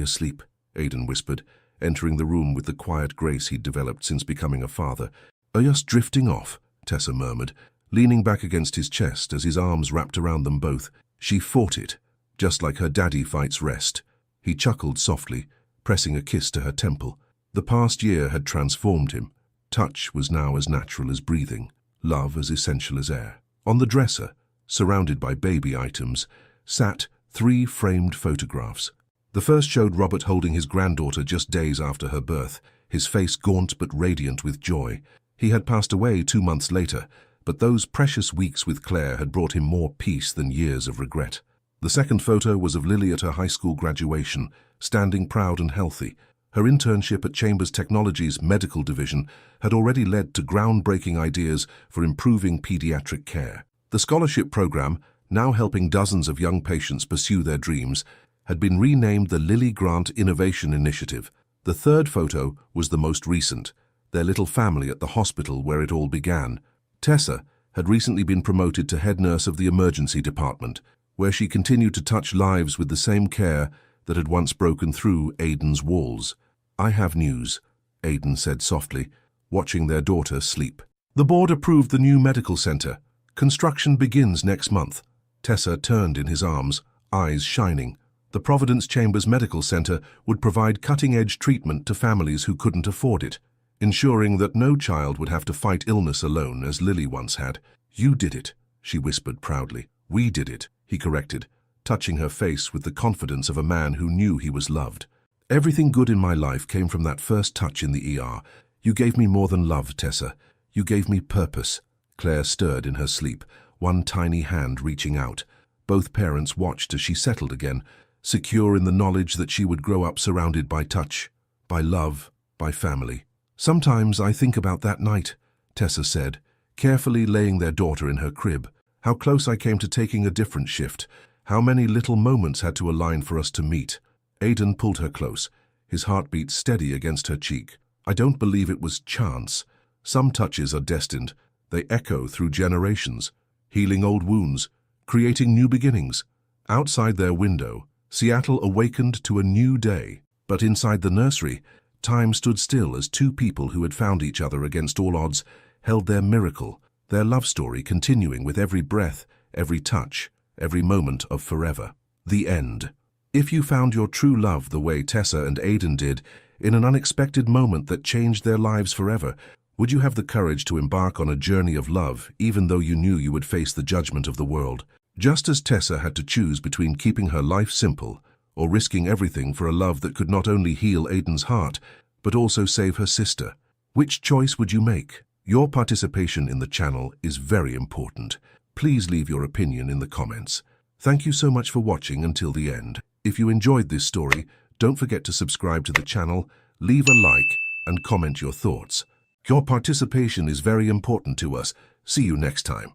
asleep?" Aidan whispered, entering the room with the quiet grace he'd developed since becoming a father. "Just drifting off," Tessa murmured, leaning back against his chest as his arms wrapped around them both. She fought it, just like her daddy fights rest. He chuckled softly, pressing a kiss to her temple. The past year had transformed him. Touch was now as natural as breathing, love as essential as air. On the dresser, surrounded by baby items, sat 3 framed photographs. The first showed Robert holding his granddaughter just days after her birth, his face gaunt but radiant with joy. He had passed away 2 months later, but those precious weeks with Claire had brought him more peace than years of regret. The second photo was of Lily at her high school graduation, standing proud and healthy. Her internship at Chambers Technology's medical division had already led to groundbreaking ideas for improving pediatric care. The scholarship program, now helping dozens of young patients pursue their dreams, had been renamed the Lily Grant Innovation Initiative. The third photo was the most recent, their little family at the hospital where it all began. Tessa had recently been promoted to head nurse of the emergency department, where she continued to touch lives with the same care that had once broken through Aidan's walls. "I have news," Aidan said softly, watching their daughter sleep. "The board approved the new medical center. Construction begins next month." Tessa turned in his arms, eyes shining. The Providence Chambers Medical Center would provide cutting-edge treatment to families who couldn't afford it, ensuring that no child would have to fight illness alone as Lily once had. "You did it," she whispered proudly. "We did it," he corrected, touching her face with the confidence of a man who knew he was loved. "Everything good in my life came from that first touch in the ER. You gave me more than love, Tessa. You gave me purpose." Claire stirred in her sleep, one tiny hand reaching out. Both parents watched as she settled again, secure in the knowledge that she would grow up surrounded by touch, by love, by family. "Sometimes I think about that night," Tessa said, carefully laying their daughter in her crib. "How close I came to taking a different shift, how many little moments had to align for us to meet." Aidan pulled her close, his heartbeat steady against her cheek. "I don't believe it was chance. Some touches are destined. They echo through generations, healing old wounds, creating new beginnings." Outside their window, Seattle awakened to a new day. But inside the nursery, time stood still as two people who had found each other against all odds held their miracle, their love story continuing with every breath, every touch, every moment of forever. The end. If you found your true love the way Tessa and Aidan did, in an unexpected moment that changed their lives forever, would you have the courage to embark on a journey of love, even though you knew you would face the judgment of the world? Just as Tessa had to choose between keeping her life simple or risking everything for a love that could not only heal Aidan's heart, but also save her sister. Which choice would you make? Your participation in the channel is very important. Please leave your opinion in the comments. Thank you so much for watching until the end. If you enjoyed this story, don't forget to subscribe to the channel, leave a like, and comment your thoughts. Your participation is very important to us. See you next time.